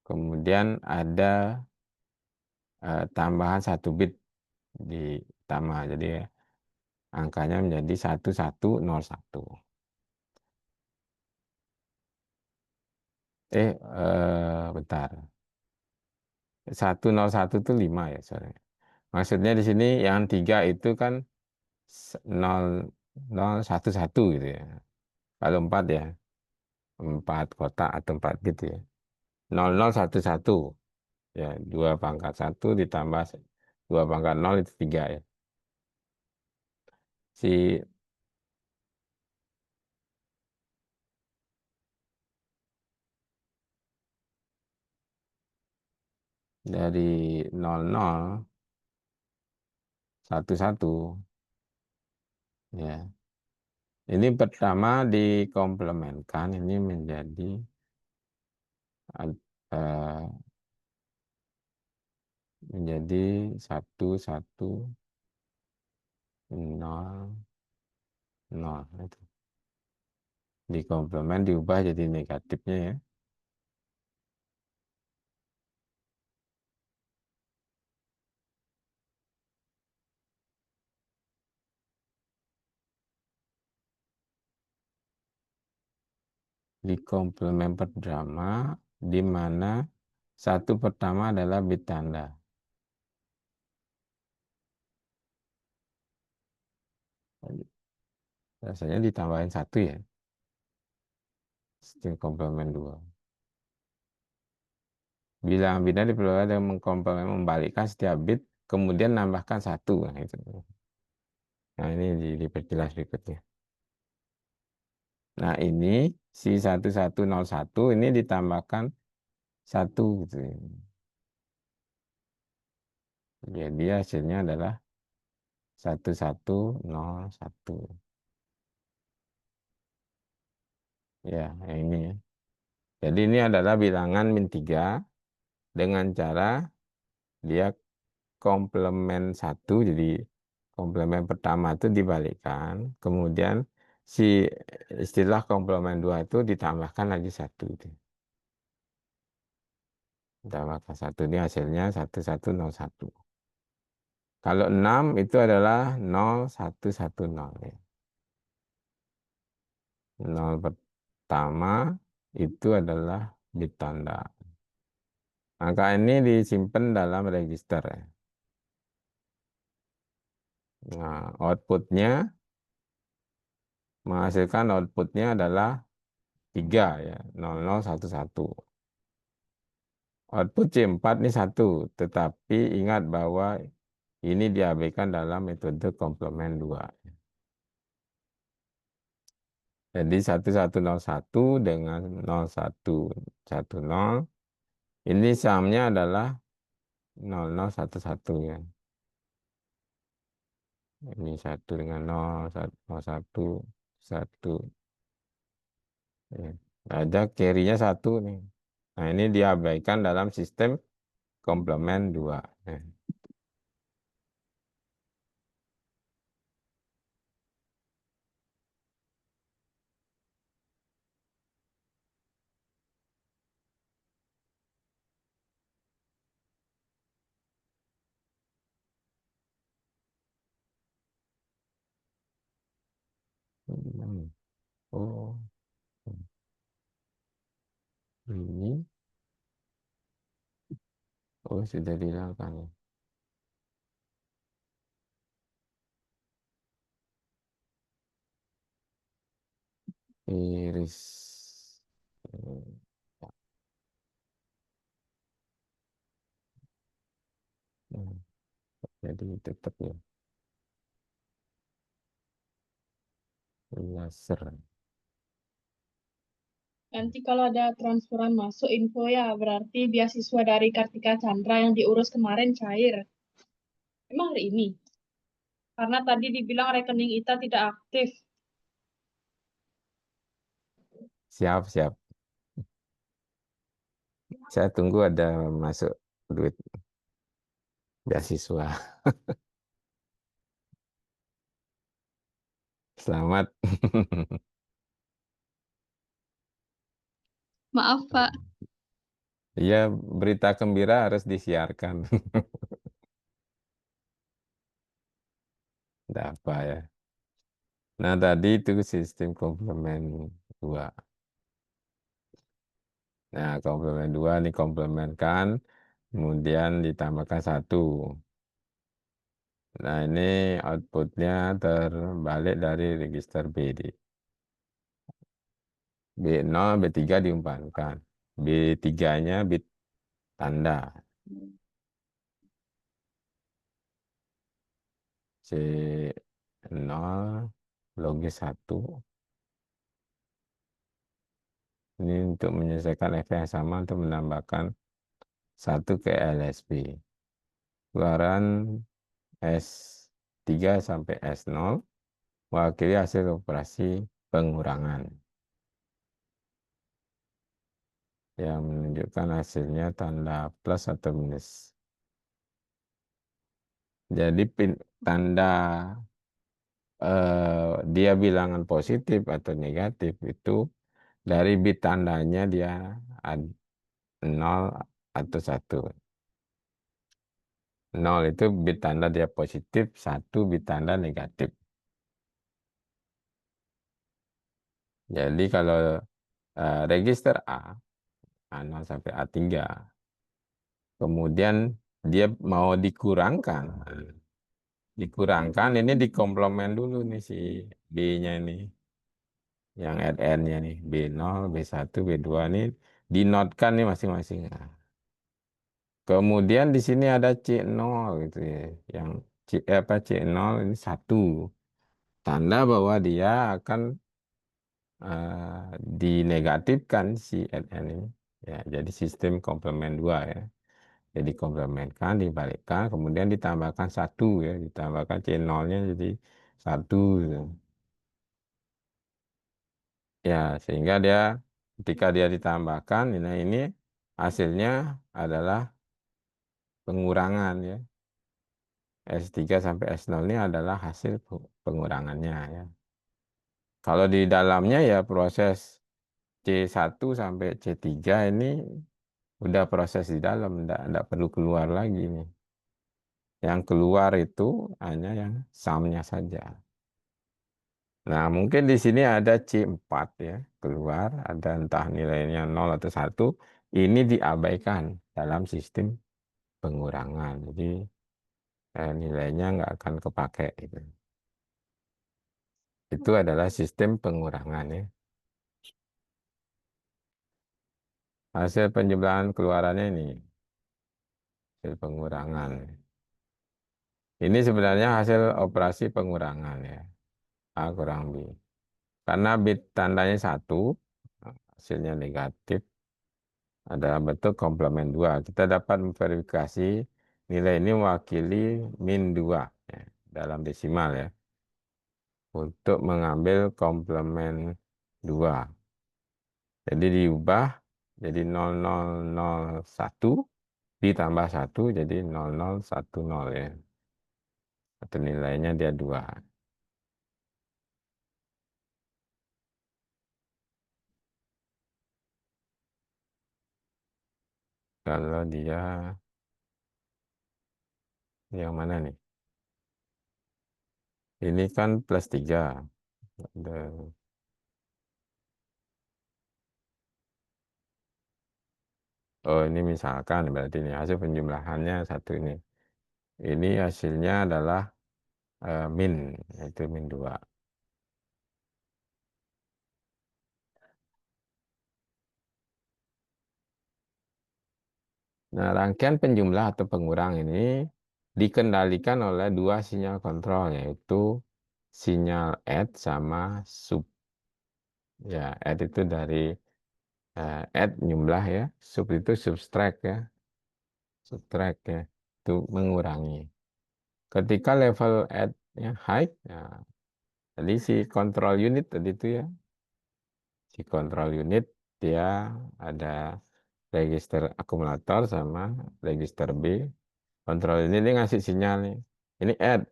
Kemudian ada tambahan 1 bit ditambah. Jadi angkanya menjadi 1101. Bentar. 101 itu 5 ya, sorry. Maksudnya di sini yang 3 itu kan 0 0 1 1 gitu ya. Kalau 4 ya, 4 kotak atau 4 bit ya. 0 0 1 1 ya, 2 pangkat 1 ditambah 2 pangkat 0 itu 3 ya. Si dari 0 0 1 1 ya. Ini pertama dikomplementkan ini menjadi eh, menjadi 1 1 0 0 itu. Di komplement diubah jadi negatifnya ya. di komplement pertama, di mana satu pertama adalah bit tanda. Rasanya ditambahin satu ya, sistem komplement dua. Bilangan bina diperoleh dengan mengkomplement membalikkan setiap bit, kemudian nambahkan satu. Nah, itu. Nah, ini diperjelas berikutnya. Nah, ini si 1101 ini ditambahkan satu gitu. Jadi hasilnya adalah 1101. Ya, yang ini ya. Jadi ini adalah bilangan min 3 dengan cara dia komplement satu, jadi komplement pertama itu dibalikkan, kemudian si istilah komplement dua itu ditambahkan lagi satu. Ditambahkan satu, ini hasilnya 1101. Kalau 6 itu adalah 0110 ya. 0 pertama itu adalah bit tanda. Angka ini disimpan dalam register ya. Nah, menghasilkan outputnya adalah 3 ya, 0011. Output C4 ini 1, tetapi ingat bahwa ini diabaikan dalam metode komplement 2. Jadi 1101 dengan 0110 ini samnya adalah 0011 ya. Ini 1 dengan 0, 1. Ya. Ada carry-nya 1 nih. Nah, ini diabaikan dalam sistem komplement 2. Ya. Oh, ini sudah dilakukan ya. Iris. Hmm, jadi tetap ya laser. Nanti kalau ada transferan masuk info ya, berarti beasiswa dari Kartika Chandra yang diurus kemarin cair. Emang hari ini? Karena tadi dibilang rekening Ita tidak aktif. Siap, siap. Saya tunggu ada masuk duit beasiswa. Selamat. Maaf, Pak. Iya, berita gembira harus disiarkan. Tidak apa ya. Nah, tadi itu sistem komplement 2. Nah, komplement 2 ini komplementkan, kemudian ditambahkan 1. Nah, ini outputnya terbalik dari register BD. B0, B3 diumpankan. B3-nya bit tanda. C0, logis 1. Ini untuk menyelesaikan efek yang sama untuk menambahkan 1 ke LSB. Keluaran S3 sampai S0 mewakili hasil operasi pengurangan yang menunjukkan hasilnya tanda plus atau minus. Jadi tanda dia bilangan positif atau negatif itu dari bit tandanya dia 0 atau 1. 0 itu bit tanda dia positif, 1 bit tanda negatif. Jadi kalau register A0 sampai A3. Kemudian dia mau dikurangkan. Dikurangkan, ini dikomplemen dulu nih si B-nya ini. Yang N-nya nih. B0, B1, B2 ini dinotkan nih masing-masing. Nah, kemudian di sini ada C0 gitu ya. Yang C0 ini 1. Tanda bahwa dia akan dinegatifkan si NN ini. Ya, jadi sistem komplement 2 ya. Jadi komplementkan, dibalikkan, kemudian ditambahkan 1 ya. Ditambahkan C0-nya jadi 1 gitu. Ya, sehingga dia ketika dia ditambahkan, ini hasilnya adalah pengurangan ya. S3 sampai S0 ini adalah hasil pengurangannya ya. Kalau di dalamnya ya proses C1 sampai C3 ini udah proses di dalam, enggak perlu keluar lagi nih. Yang keluar itu hanya yang sumnya saja. Nah, mungkin di sini ada C4 ya, keluar, ada entah nilainya 0 atau 1, ini diabaikan dalam sistem pengurangan. Jadi nilainya nggak akan kepakai gitu. Itu adalah sistem pengurangan ya. Hasil penjumlahan keluarannya ini, hasil pengurangan. Ini sebenarnya hasil operasi pengurangan ya, A kurang B. Karena bit tandanya 1, hasilnya negatif, ada bentuk komplement 2. Kita dapat memverifikasi nilai ini mewakili min 2 ya, dalam desimal ya. Untuk mengambil komplement 2. Jadi diubah jadi 0001 ditambah 1 jadi 0010 ya. Atau nilainya dia 2. Kalau dia yang mana nih? Ini kan plus 3. Oh, ini misalkan berarti ini hasil penjumlahannya 1 ini. Ini hasilnya adalah min, yaitu min 2. Nah, rangkaian penjumlah atau pengurang ini dikendalikan oleh 2 sinyal kontrol, yaitu sinyal add sama sub. Ya, add itu dari add jumlah ya, sub itu subtract ya, subtract ya, itu mengurangi. Ketika level add-nya high, ya, tadi si control unit tadi itu ya, si control unit dia ada register akumulator sama register B. Kontrol ini dia ngasih sinyal nih. Ini add,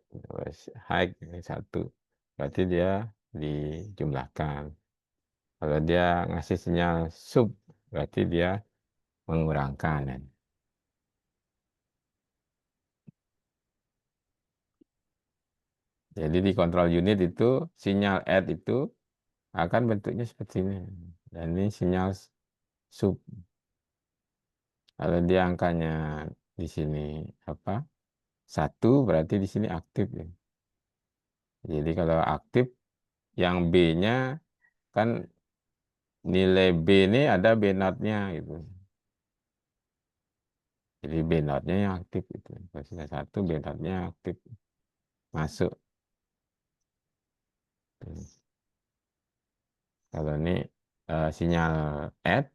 high ini 1. Berarti dia dijumlahkan. Kalau dia ngasih sinyal sub, berarti dia mengurangkan. Jadi di kontrol unit itu sinyal add itu akan bentuknya seperti ini. Dan ini sinyal sub. Kalau dia angkanya di sini apa? 1 berarti di sini aktif ya. Jadi kalau aktif yang B-nya kan nilai B ini ada B not-nya gitu. Jadi B not-nya yang aktif itu. Kalau sudah 1 B not-nya aktif masuk. Kalau ini sinyal add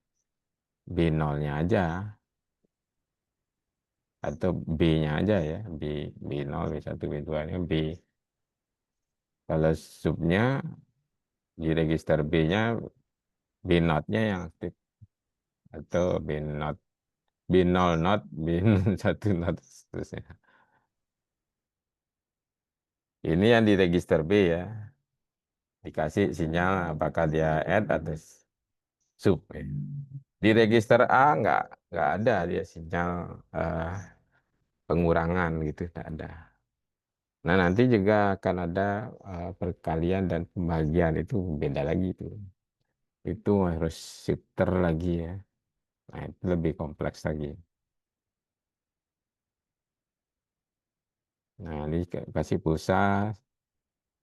B 0-nya aja atau B-nya aja ya. B0, B1, B2-nya B. Kalau subnya di register B-nya B not-nya yang aktif atau B0 not, B1 not seterusnya. Ini yang di register B ya. Dikasih sinyal apakah dia add atau sub ya. Di register A nggak ada dia sinyal pengurangan gitu, nggak ada. Nah, nanti juga akan ada perkalian dan pembagian, itu beda lagi itu. itu harus shifter lagi ya. Nah, itu lebih kompleks lagi. Nah, ini kasih pulsa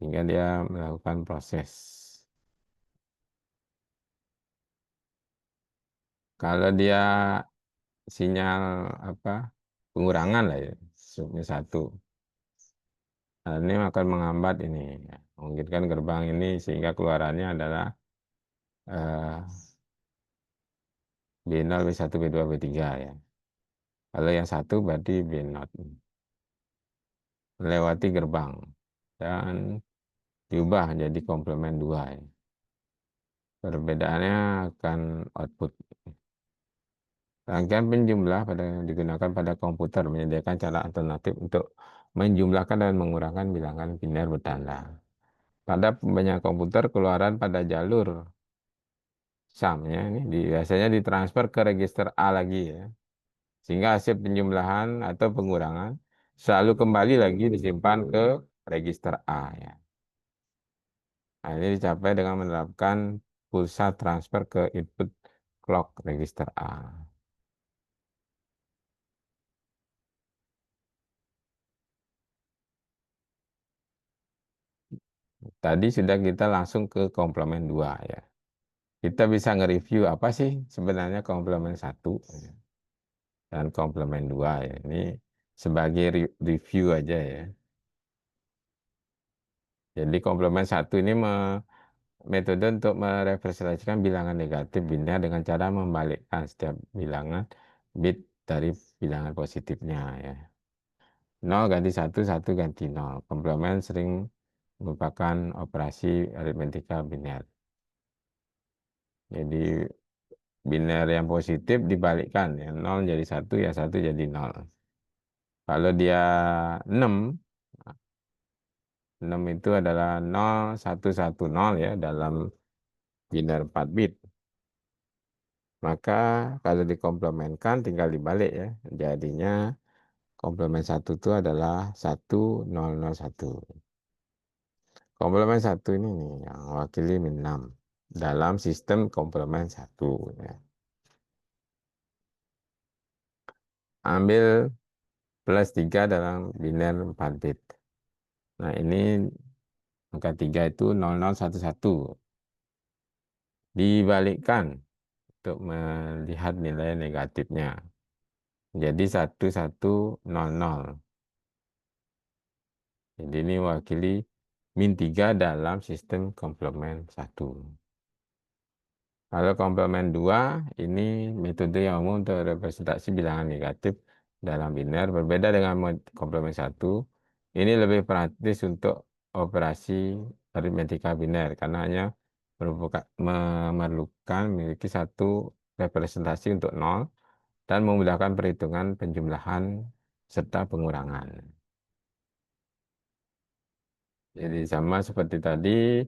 hingga dia melakukan proses. Kalau dia sinyal apa pengurangan lah ya, subnya 1. Nah, ini akan menghambat ini, ya. Memungkinkan gerbang ini sehingga keluarannya adalah B0, B1, B2, B3 ya. Kalau yang 1 berarti B0. Melewati gerbang dan diubah jadi komplement 2 ya. Perbedaannya akan output. Rangkaian penjumlah digunakan pada komputer menyediakan cara alternatif untuk menjumlahkan dan mengurangkan bilangan biner bertanda. Pada banyak komputer keluaran pada jalur sum ya, ini biasanya ditransfer ke register A lagi ya. Sehingga hasil penjumlahan atau pengurangan selalu kembali lagi disimpan ke register A ya. Nah, ini dicapai dengan menerapkan pulsa transfer ke input clock register A. Tadi sudah kita langsung ke komplement 2 ya. Kita bisa nge-review apa sih sebenarnya komplement 1 ya, dan komplement 2 ya. Ini sebagai review aja ya. Jadi komplement 1 ini metode untuk merepresentasikan bilangan negatif biner dengan cara membalikkan setiap bilangan bit dari bilangan positifnya ya. 0 ganti 1, 1 ganti 0. Komplement sering merupakan operasi aritmetika biner. Jadi biner yang positif dibalikkan ya, 0 jadi 1 ya 1 jadi 0. Kalau dia 6, 6 itu adalah 0 1 1 0 ya dalam biner 4 bit. Maka kalau dikomplementkan tinggal dibalik ya. Jadinya komplement 1 itu adalah 1 0 0 1. Komplement 1 ini nih yang mewakili min 6 dalam sistem komplement 1 ya. Ambil plus 3 dalam biner 4 bit. Nah, ini angka 3 itu 0011. Dibalikkan untuk melihat nilai negatifnya. Jadi 1100. Jadi ini mewakili min 3 dalam sistem komplement 1. Kalau komplement 2, ini metode yang umum untuk representasi bilangan negatif dalam biner. Berbeda dengan komplement 1, ini lebih praktis untuk operasi aritmetika biner karena hanya memerlukan memiliki satu representasi untuk 0 dan memudahkan perhitungan penjumlahan serta pengurangan. Jadi sama seperti tadi,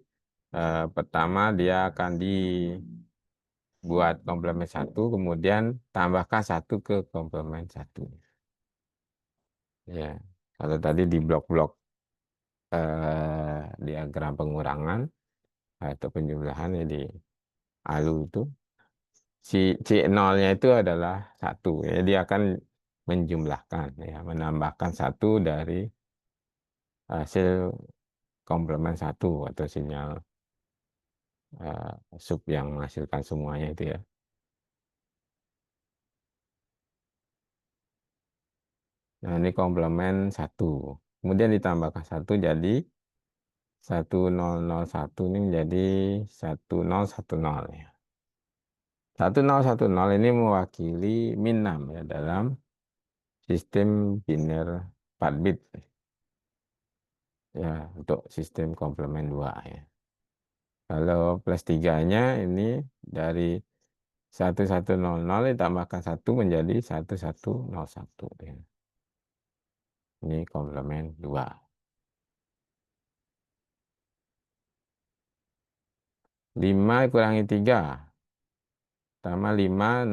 pertama dia akan dibuat komplement 1, kemudian tambahkan 1 ke komplement 1. Ya, kalau tadi di blok-blok diagram pengurangan atau penjumlahan ya di ALU itu, si C0-nya itu adalah 1. Ya, dia akan menjumlahkan, ya, menambahkan 1 dari hasil komplement 1 atau sinyal sub yang menghasilkan semuanya itu ya. Nah, ini komplement 1. Kemudian ditambahkan 1 jadi 1001 ini menjadi 1010 ya. 1010 ini mewakili min 6 ya dalam sistem biner 4 bit ya untuk sistem komplement 2 ya. Kalau plus 3-nya ini dari 1100 ditambahkan 1 menjadi 1101 ya. Ini komplement 2. 5 kurangi 3 sama 5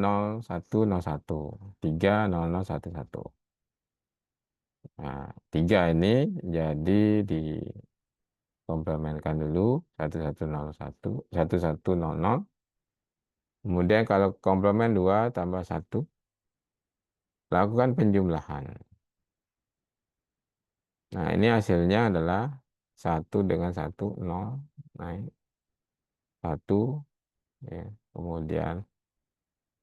0101 3 0011. Nah, 3 ini jadi dikomplementkan dulu 1101 1100 Kemudian kalau komplement 2 tambah 1, lakukan penjumlahan. Nah, ini hasilnya adalah 1 dengan 1, 0, naik 1, ya. Kemudian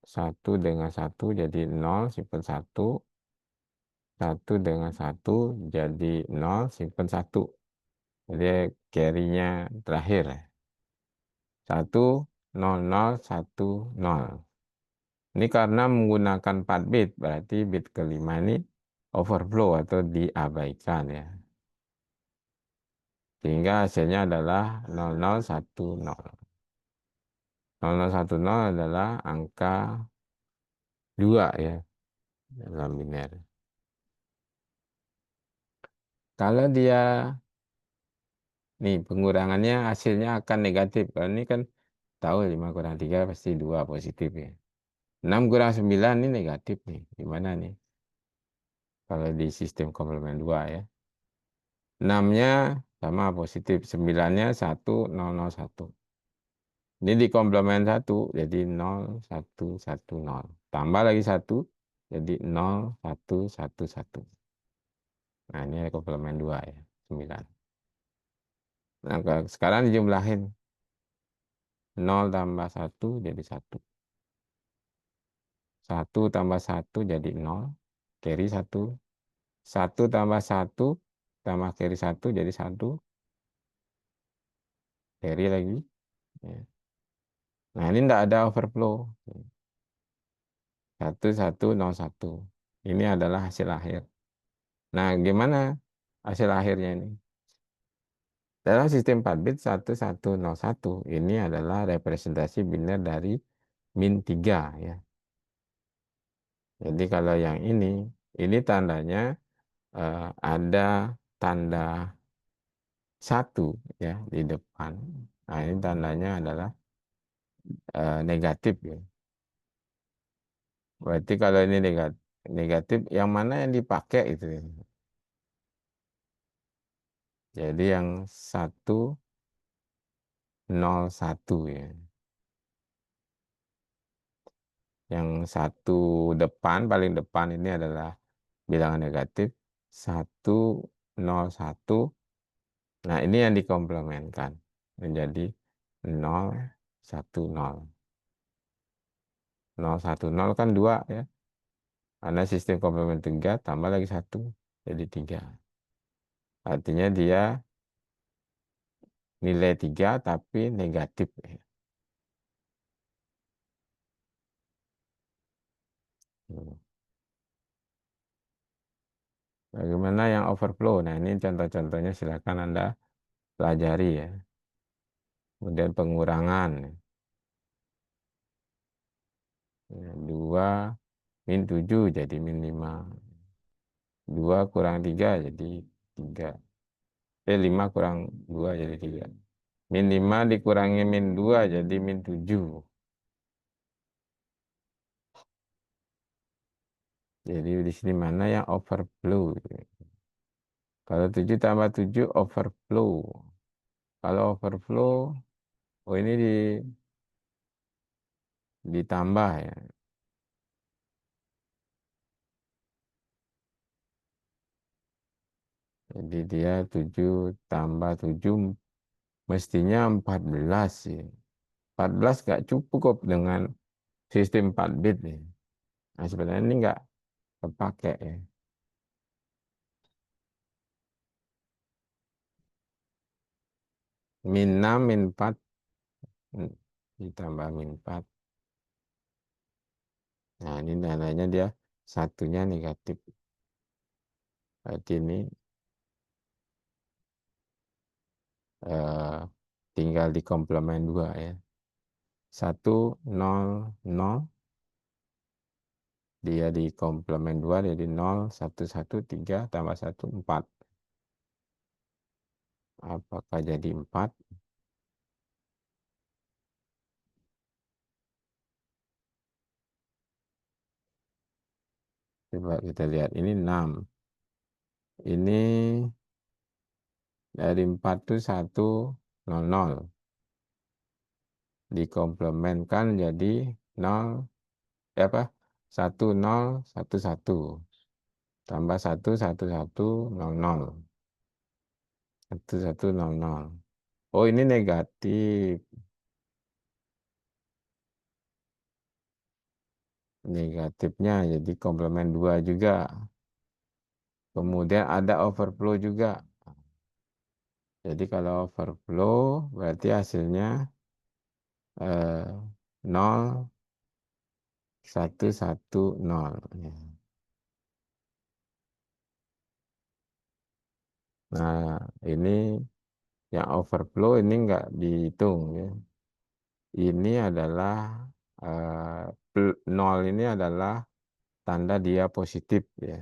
1 dengan 1 jadi 0, simpan 1. 1 dengan 1 jadi 0, simpan 1. Jadi carry-nya terakhir. 1, 0, 0, 1, 0. Ini karena menggunakan 4 bit, berarti bit kelima ini overflow atau diabaikan ya. Sehingga hasilnya adalah 0010. 0010 adalah angka 2 ya dalam biner. Kalau dia nih pengurangannya hasilnya akan negatif. Kalau ini kan tahu 5 kurang 3 pasti 2 positif ya. 6 kurang 9 ini negatif nih. Gimana nih? Kalau di sistem komplement 2 ya. 6-nya sama positif. 9-nya 1, 0, 0, 1. Ini di komplement 1 jadi 0, 1, 1, 0. Tambah lagi 1 jadi 0, 1, 1, 1. Nah ini komplement 2 ya. 9. Nah sekarang dijumlahin. 0 tambah 1 jadi 1. 1 tambah 1 jadi 0. Carry 1. 1 tambah 1 tambah carry 1 jadi 1. Carry lagi. Ya. Nah ini tidak ada overflow. 1, 1, 0, 1. Ini adalah hasil akhir. Nah gimana hasil akhirnya ini? Dalam sistem 4 bit 1101 ini adalah representasi biner dari min 3 ya. Jadi kalau yang ini tandanya ada tanda 1 ya di depan. Nah ini tandanya adalah negatif ya. Berarti kalau ini negatif, yang mana yang dipakai itu ya. Jadi yang 101 ya. Yang 1 depan, paling depan ini adalah bilangan negatif. 101. Nah ini yang dikomplementkan menjadi 010. 010 kan 2 ya. Karena sistem komplement 3 tambah lagi 1 jadi 3. Artinya dia nilai 3 tapi negatif ya. Bagaimana yang overflow? Nah ini contoh-contohnya silakan Anda pelajari ya. Kemudian pengurangan. Ya, 2 min 7 jadi min 5. 2 kurang 3 jadi 3. 5 kurang 2 jadi 3. Min 5 dikurangi min 2 jadi min 7. Jadi di sini mana yang overflow? Kalau 7 tambah 7 overflow. Kalau overflow, oh ini ditambah ya. Jadi dia 7 tambah 7 mestinya 14 sih. 14 nggak cukup dengan sistem 4 bit nih. Nah sebenarnya ini nggak kepake ya. Min 6, min 4 ditambah min 4. Nah ini tandanya dia satunya negatif. Berarti ini tinggal di komplement 2 ya. 1, 0, 0. Dia di komplement 2 jadi 0, 1, 1, 3 tambah 1, 4. Apakah jadi 4? Coba kita lihat. Ini 6. Ini dari 4 itu 1, 0, 0. dikomplemenkan jadi 0, apa? 1, 0, 1, 1. Tambah 1, 1, 1, 0, 0. 1, 1, 0, 0. Oh, ini negatif. Negatifnya jadi komplement 2 juga. Kemudian ada overflow juga. Jadi kalau overflow berarti hasilnya 0, 1, 1, 0. Ya. Nah, ini yang overflow ini enggak dihitung ya. Ini adalah 0 ini adalah tanda dia positif ya.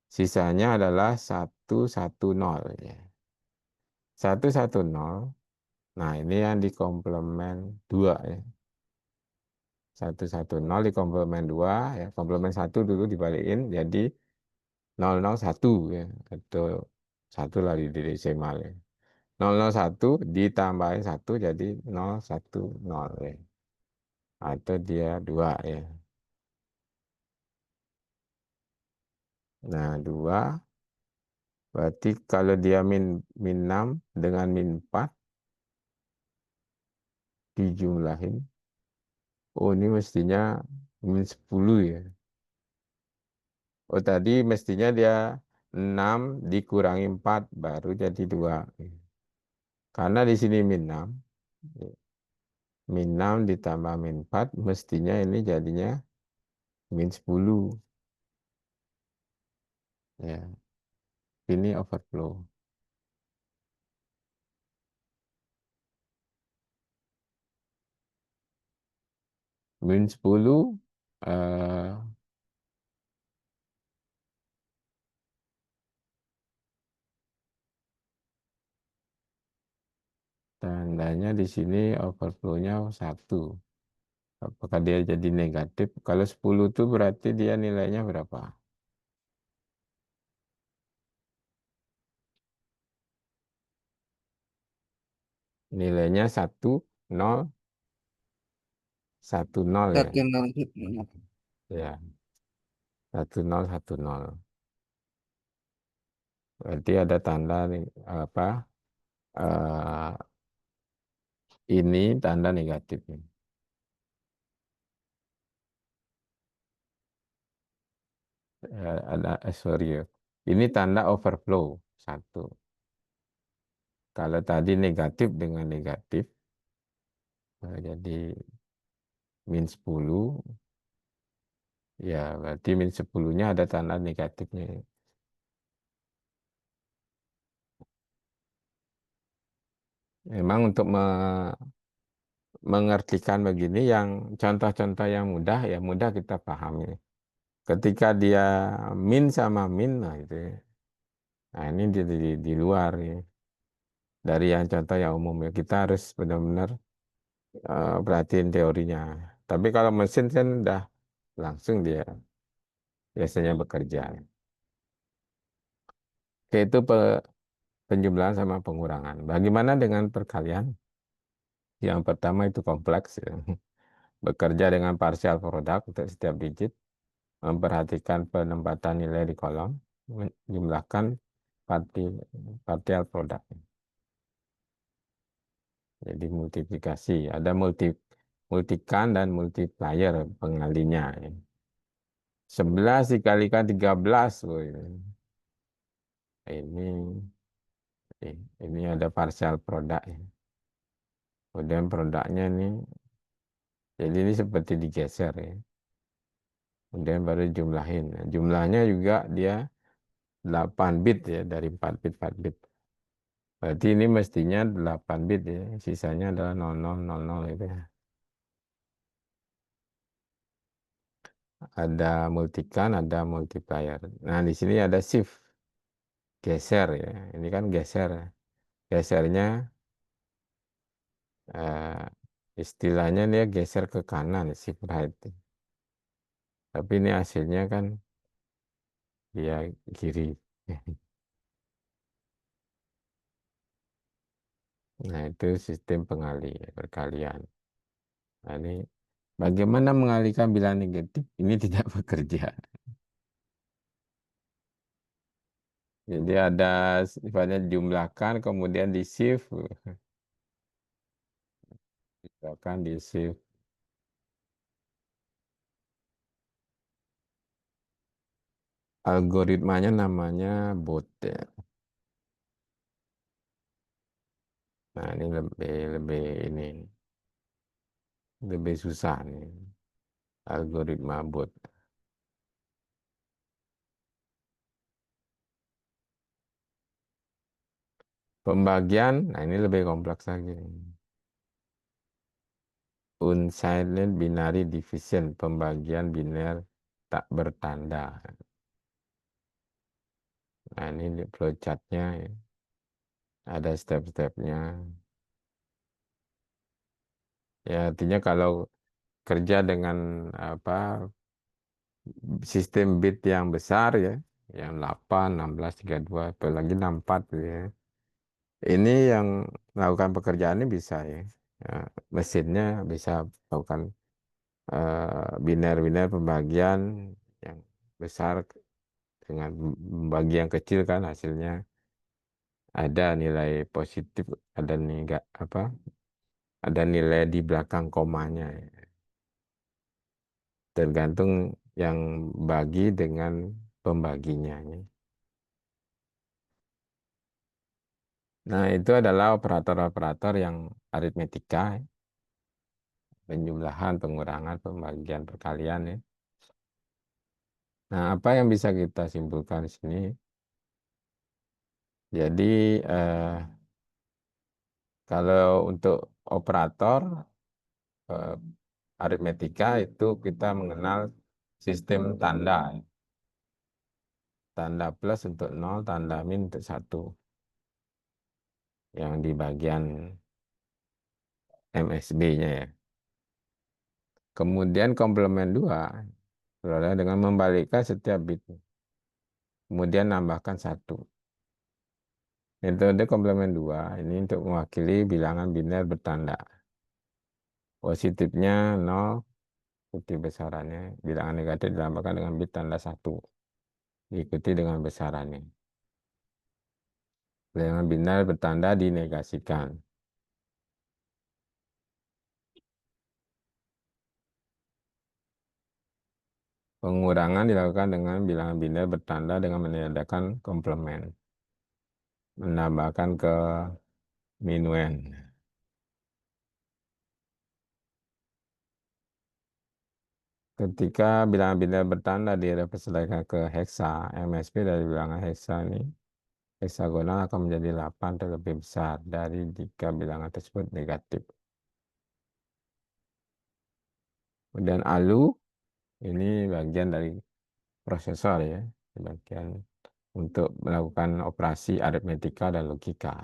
Sisanya adalah 1, 1, 0 ya. 1, 1, 0. Nah, ini yang di komplement 2 ya. 1, 1, 0 di komplement 2 ya. Komplement 1 dulu dibalikin jadi 0, 0, 1 ya. Atau 1 lagi di desimal ya. 0, 0, 1 ditambahin 1 jadi 0, 1, 0 ya. Atau dia 2 ya. Nah, 2 berarti kalau dia min 6 dengan min 4 dijumlahin. Oh, ini mestinya min 10 ya. Oh, tadi mestinya dia 6 dikurangi 4 baru jadi 2. Karena di sini min 6. Min 6 ditambah min 4 mestinya ini jadinya min 10. Ya, ini overflow. Min 10 tandanya di sini overflow-nya 1. Apakah dia jadi negatif? Kalau 10 itu berarti dia nilainya berapa? Nilainya 1, 0, 1, 0 ya. 1, 0. Ya, 1, 0, 1, 0. Berarti ada tanda nih, apa? eh, ini tanda negatif nih. Sorry ya. Ini tanda overflow 1. Kalau tadi negatif dengan negatif, jadi min 10, ya berarti min 10-nya ada tanda negatifnya. Memang untuk mengertikan begini yang contoh-contoh yang mudah ya mudah kita pahami. Ketika dia min sama min, nah itu ya. Nah ini di luar ya. Dari yang contoh yang umum ya kita harus benar-benar perhatiin teorinya. Tapi kalau mesin kan udah langsung dia biasanya bekerja. Oke, itu penjumlahan sama pengurangan. Bagaimana dengan perkalian? Yang pertama itu kompleks ya. Bekerja dengan partial product untuk setiap digit, memperhatikan penempatan nilai di kolom, menjumlahkan partial product. Jadi multiplikasi, ada multikan dan multiplier pengalinya. Ya. 11 dikalikan 13. Woy. Ini ada partial product. Ya. Kemudian produknya ini, jadi ini seperti digeser ya. Kemudian baru jumlahin. Nah, jumlahnya juga dia 8 bit ya, dari 4 bit 4 bit. Berarti ini mestinya 8 bit ya, sisanya adalah 0000 itu ya. Ada multikan, ada multiplier. Nah, di sini ada shift, geser ya. Ini kan geser. Gesernya eh, istilahnya dia geser ke kanan, shift right. Tapi ini hasilnya kan dia kiri. Nah, itu sistem perkalian. Nah, ini bagaimana mengalihkan bilangan negatif ini tidak bekerja. Jadi ada sifatnya dijumlahkan kemudian di shift, misalkan di shift. Algoritmanya namanya bot ya. Nah, ini lebih lebih ini lebih susah nih algoritma bot. Pembagian, nah ini lebih kompleks lagi. Unsigned binary division, pembagian biner tak bertanda. Nah, ini di flowchartnya ya. Ada step-stepnya. Ya, artinya kalau kerja dengan apa sistem bit yang besar ya, yang 8, 16, 32, apalagi 64 gitu ya. Ini yang melakukan pekerjaan ini bisa ya. Ya, mesinnya bisa melakukan biner-biner pembagian yang besar dengan membagi yang kecil kan hasilnya ada nilai positif, ada nilai apa? Ada nilai di belakang komanya ya. Tergantung yang bagi dengan pembaginya ya. Nah, itu adalah operator-operator yang aritmetika, ya. Penjumlahan, pengurangan, pembagian, perkalian ya. Nah, apa yang bisa kita simpulkan di sini? Jadi kalau untuk operator aritmetika itu kita mengenal sistem tanda, ya. Tanda plus untuk 0, tanda min untuk 1. Yang di bagian MSB-nya ya. Kemudian komplement 2 adalah dengan membalikkan setiap bit. Kemudian nambahkan 1. Metode komplement 2 ini untuk mewakili bilangan biner bertanda. Positifnya 0, putih besarannya. Bilangan negatif dilambangkan dengan bit tanda 1. Diikuti dengan besarannya. Bilangan biner bertanda dinegasikan. Pengurangan dilakukan dengan bilangan biner bertanda dengan meniadakan komplement. Menambahkan ke minuen. Ketika bilangan biner bertanda direpresentasikan ke heksa, MSB dari bilangan heksa ini, heksagonal akan menjadi 8 atau lebih besar dari jika bilangan tersebut negatif. Kemudian ALU, ini bagian dari prosesor ya, bagian untuk melakukan operasi aritmetika dan logika.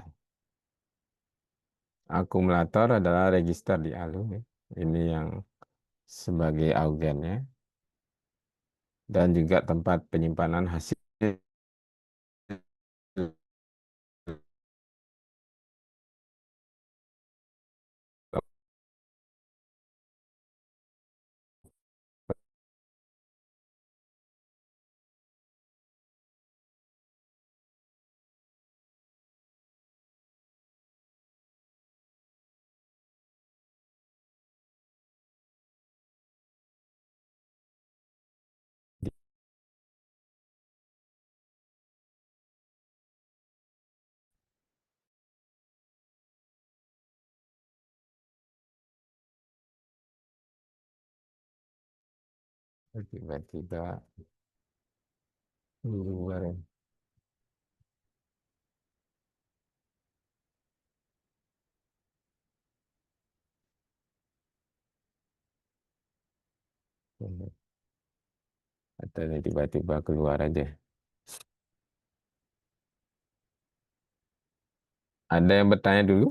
Akumulator adalah register di ALU, ya. Ini yang sebagai agennya, dan juga tempat penyimpanan hasil tiba-tiba keluar. Atau tiba-tiba keluar aja. Ada yang bertanya dulu?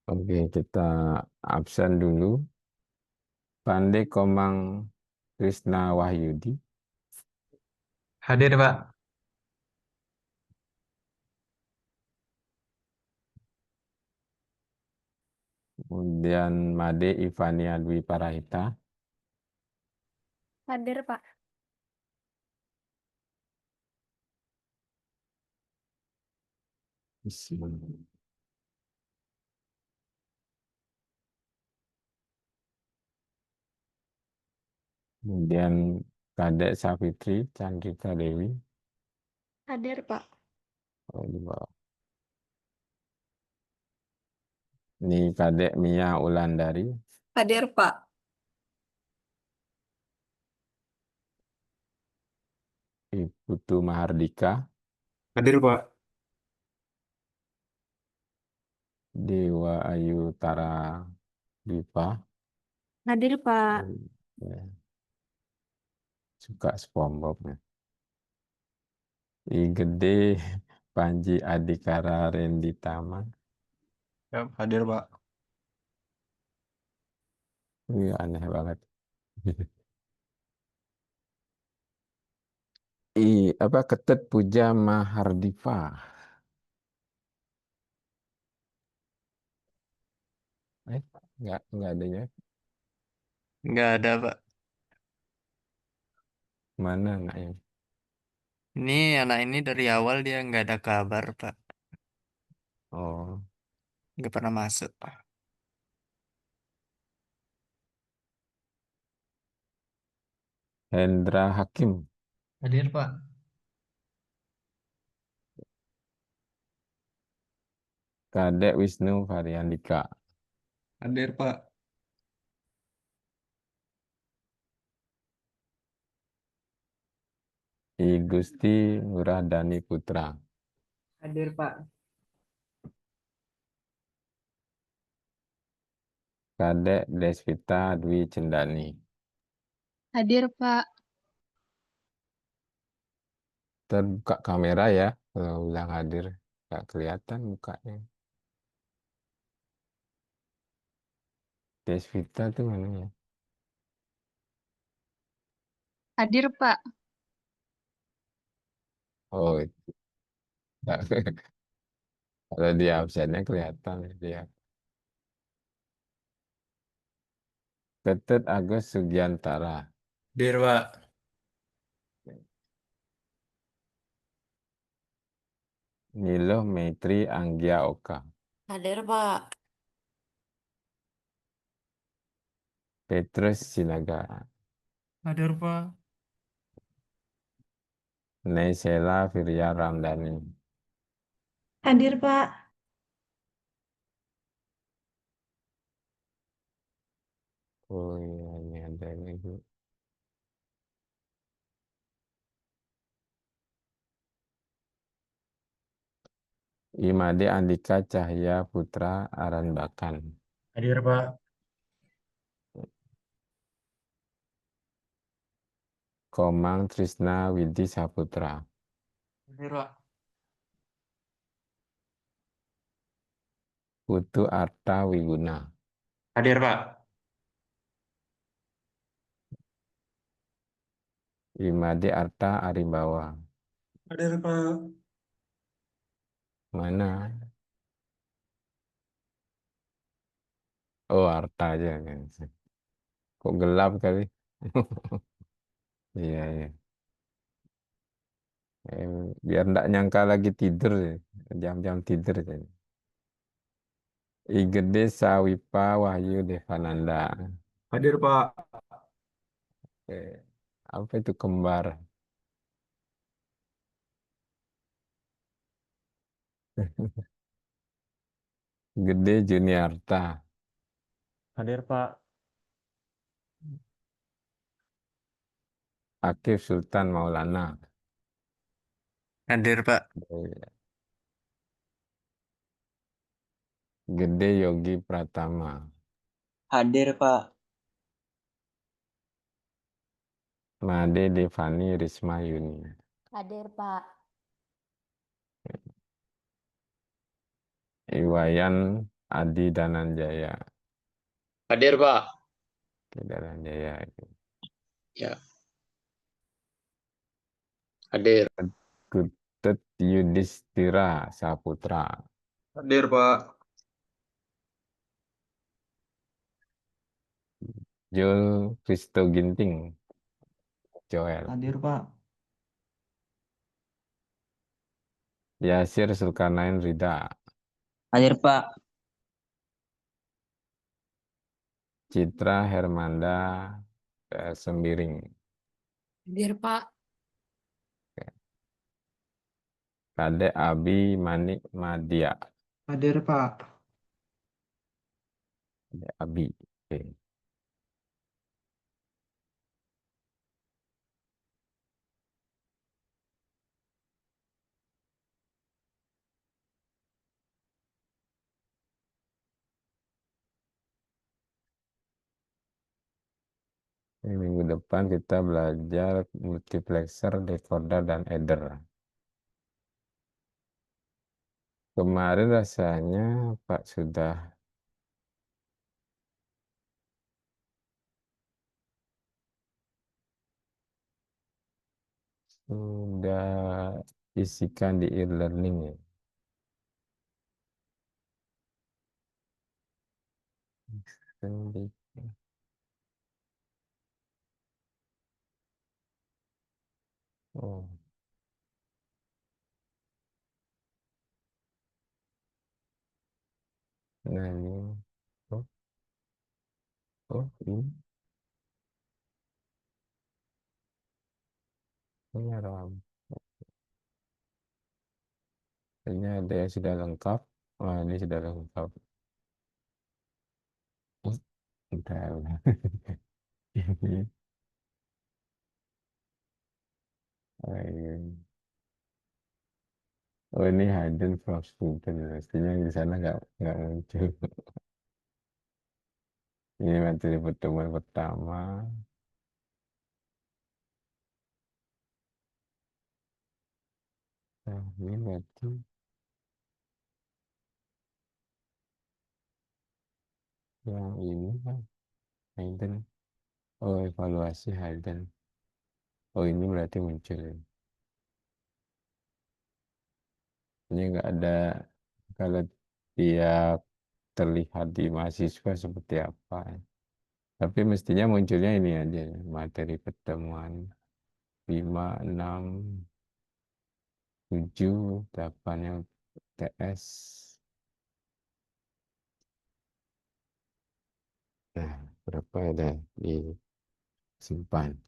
Oke, kita absen dulu. Pande Komang Krisna Wahyudi. Hadir, Pak. Kemudian Made Ivania Dwi Parahita. Hadir, Pak. Kemudian Kadek Savitri Chandrika Dewi. Hadir, Pak. Oh, di bawah. Ini Kadek Mia Ulandari. Hadir, Pak. Ibu Tu Mahardika. Hadir, Pak. Dewa Ayu Tara Dipa. Hadir, Pak. Ya, suka SpongeBob ya. I Gede Panji Adikara Renditama. Siap, hadir, Pak. Ini aneh banget. Apa Ketut Puja Mahardipa. Enggak ada ya. Nggak ada, Pak. Mana anaknya? Ini anak ini dari awal dia nggak ada kabar, Pak. Oh, Nggak pernah masuk. Hendra Hakim. Hadir, Pak. Kadek Wisnu Variandika. Hadir, Pak. I Gusti Ngurah Dani Putra. Hadir, Pak. Kadek Desvita Dwi Cendani. Hadir, Pak. Terbuka kamera ya, kalau bilang hadir. Nggak kelihatan mukanya. Desvita tuh mana ya? Hadir, Pak. Oh, kalau dia absennya kelihatan dia. Ketut Agus Sugiantara. Hadir, Pak. Niloh Maitri Anggia Oka. Hadir, Pak. Petrus Sinaga. Hadir, Pak. Naysela Firya Ramdhani. Hadir, Pak. Oh iya, ini ada ini. Bu. Imade Andika Cahya Putra Aranbakan. Hadir, Pak. Komang Trisna Widi Saputra. Hadir, Pak. Putu Arta Wiguna. Hadir, Pak. Imade Arta Aribawa. Hadir, Pak. Mana? Oh, Arta aja kan. Kok gelap kali? Iya, iya. Biar ndak nyangka lagi tidur ya. Jam-jam tidur jadi. Igede Sawipa Wahyu Devananda. Hadir, Pak. Apa itu kembar? Gede Juniarta. Hadir, Pak. Akif Sultan Maulana. Hadir, Pak. Gede Yogi Pratama. Hadir, Pak. Made Devani Risma Yuni. Hadir, Pak. Iwayan Adi Dananjaya. Hadir, Pak. Oke, Dananjaya. Ya, hadir. Kutet Yudhistira Saputra. Hadir, Pak. Jul Kristo Ginting. Joel. Hadir, Pak. Yasir Zulkarnain Rida. Hadir, Pak. Citra Hermanda Sembiring. Hadir, Pak. Kadek Abi Manik Madia. Hadir, Pak. Kadek Abi. Oke. Ini minggu depan kita belajar multiplexer, decoder, dan adder. Kemarin rasanya Pak sudah isikan di e-learning ya. Oh, nah ini, oh, ini ada yang sudah lengkap. Wah, ini sudah lengkap. Oh, bentar. Ini, oh, oh, ini hidden from student. Mestinya di sana nggak muncul. Ini materi pertemuan pertama. Nah, ini berarti yang ini kan hidden. Oh, evaluasi hidden. Oh, ini berarti muncul. Ini nggak ada kalau tiap terlihat di mahasiswa seperti apa. Tapi mestinya munculnya ini aja ya, materi pertemuan 5, 6, 7, 8 yang TS. Nah, berapa ada disimpan.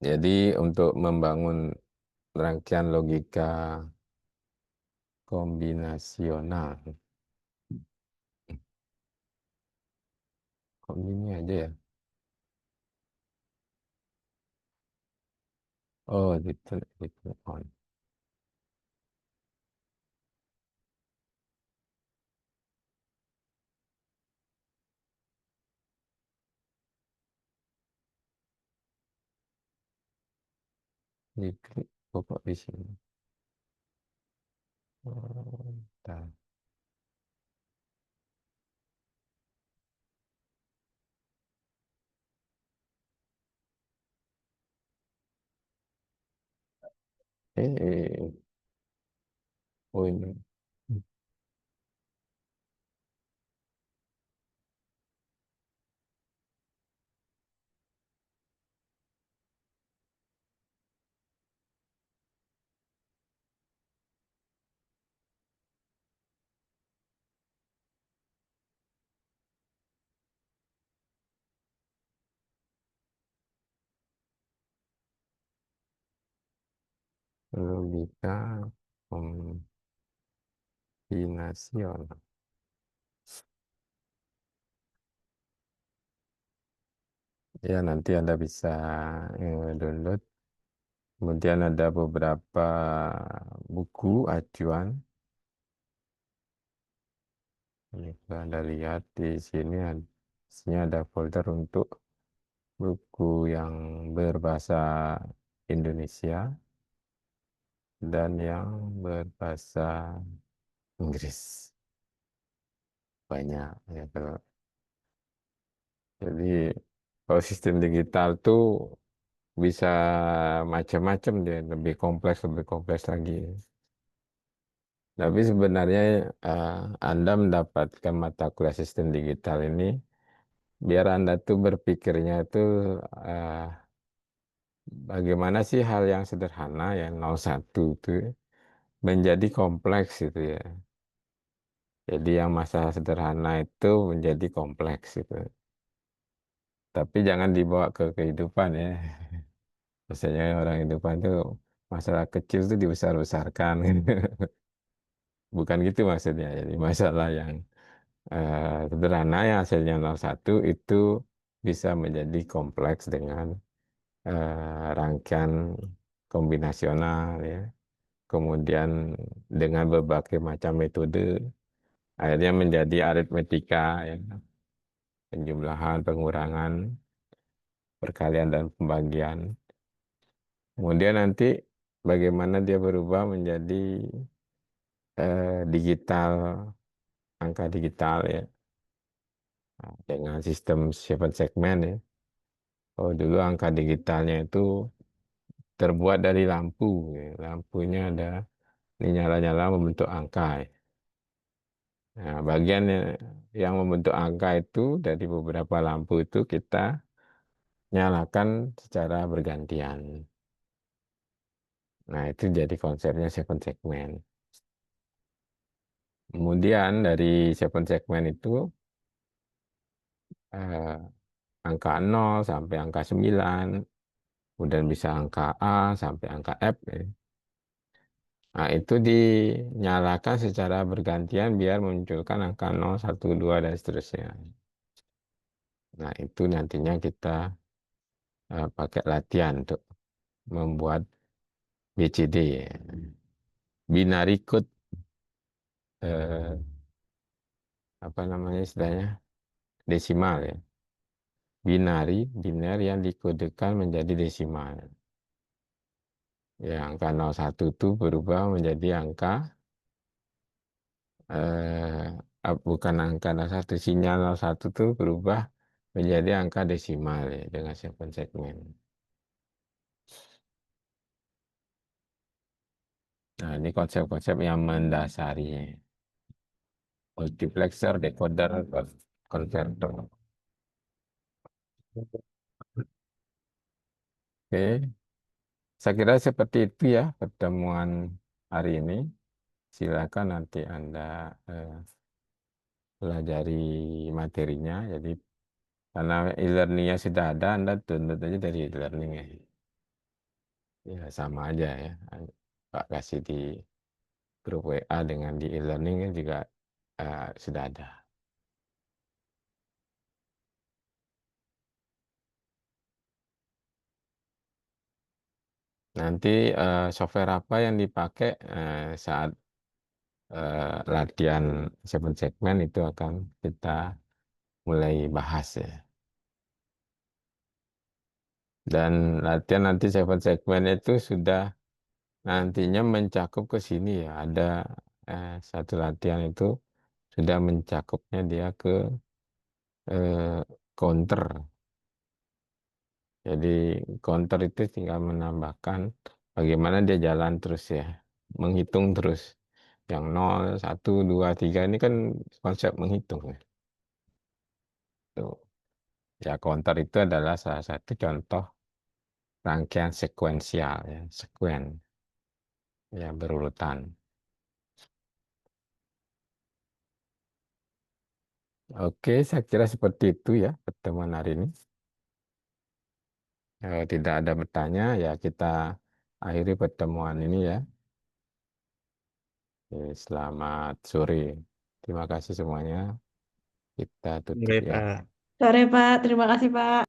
Jadi untuk membangun rangkaian logika kombinasional. Kok gini aja ya? Oh, gitu on. Diklik pokok di sini. Oh, bentar. Eh, oh ini. Logika kombinasional. Ya, nanti Anda bisa download. Kemudian ada beberapa buku acuan. Ini kalau Anda lihat di sini, isinya ada folder untuk buku yang berbahasa Indonesia dan yang berbahasa Inggris. Banyak ya kalau. Jadi kalau sistem digital tuh bisa macam-macam dia, lebih kompleks lagi. Tapi sebenarnya Anda mendapatkan mata kuliah sistem digital ini biar Anda tuh berpikirnya tuh eh, bagaimana sih hal yang sederhana ya 01 itu menjadi kompleks itu ya. Jadi yang masalah sederhana itu menjadi kompleks itu. Tapi jangan dibawa ke kehidupan ya. Misalnya orang kehidupan itu masalah kecil itu dibesar-besarkan. Bukan gitu maksudnya. Jadi masalah yang sederhana yang hasilnya 01 itu bisa menjadi kompleks dengan rangkaian kombinasional ya. Kemudian dengan berbagai macam metode akhirnya menjadi aritmetika ya. Penjumlahan, pengurangan, perkalian dan pembagian. Kemudian nanti bagaimana dia berubah menjadi digital, angka digital ya. Nah, dengan sistem 7 segmen ya. Oh, dulu angka digitalnya itu terbuat dari lampu. Ya. Lampunya ada ini nyala-nyala membentuk angka. Ya. Nah, bagian yang membentuk angka itu dari beberapa lampu itu kita nyalakan secara bergantian. Nah, itu jadi konsepnya 7 segmen. Kemudian dari 7 segmen itu eh, angka 0 sampai angka 9, kemudian bisa angka A sampai angka F. Ya. Nah, itu dinyalakan secara bergantian biar memunculkan angka 0, 1, 2, dan seterusnya. Nah, itu nantinya kita pakai latihan untuk membuat BCD, ya. Binary code, apa namanya istilahnya, desimal ya. Biner yang dikodekan menjadi desimal. Ya, angka 01 itu berubah menjadi angka bukan angka 01, sinyal 01 itu berubah menjadi angka desimal ya, dengan 7 segmen. Nah, ini konsep-konsep yang mendasarinya. Multiplexer, decoder, converter. Oke, saya kira seperti itu ya pertemuan hari ini. Silakan nanti Anda pelajari materinya. Jadi karena e-learningnya sudah ada, Anda download aja dari e-learning ya. Ya sama aja ya. Pak kasih di grup WA dengan di e-learning juga sudah ada. Nanti software apa yang dipakai saat latihan 7 segmen itu akan kita mulai bahas ya. Dan latihan nanti 7 segmen itu sudah nantinya mencakup ke sini ya. Ada satu latihan itu sudah mencakupnya dia ke counter. Jadi counter itu tinggal menambahkan bagaimana dia jalan terus ya. Menghitung terus. Yang 0, 1, 2, 3 ini kan konsep menghitung ya. Tuh. Ya counter itu adalah salah satu contoh rangkaian sekuensial ya, sekuen ya berurutan. Oke, saya kira seperti itu ya pertemuan hari ini. Kalau tidak ada bertanya ya kita akhiri pertemuan ini ya. Oke, selamat sore. Terima kasih semuanya. Kita tutup Oke, ya. Pak. Sore, Pak. Terima kasih, Pak.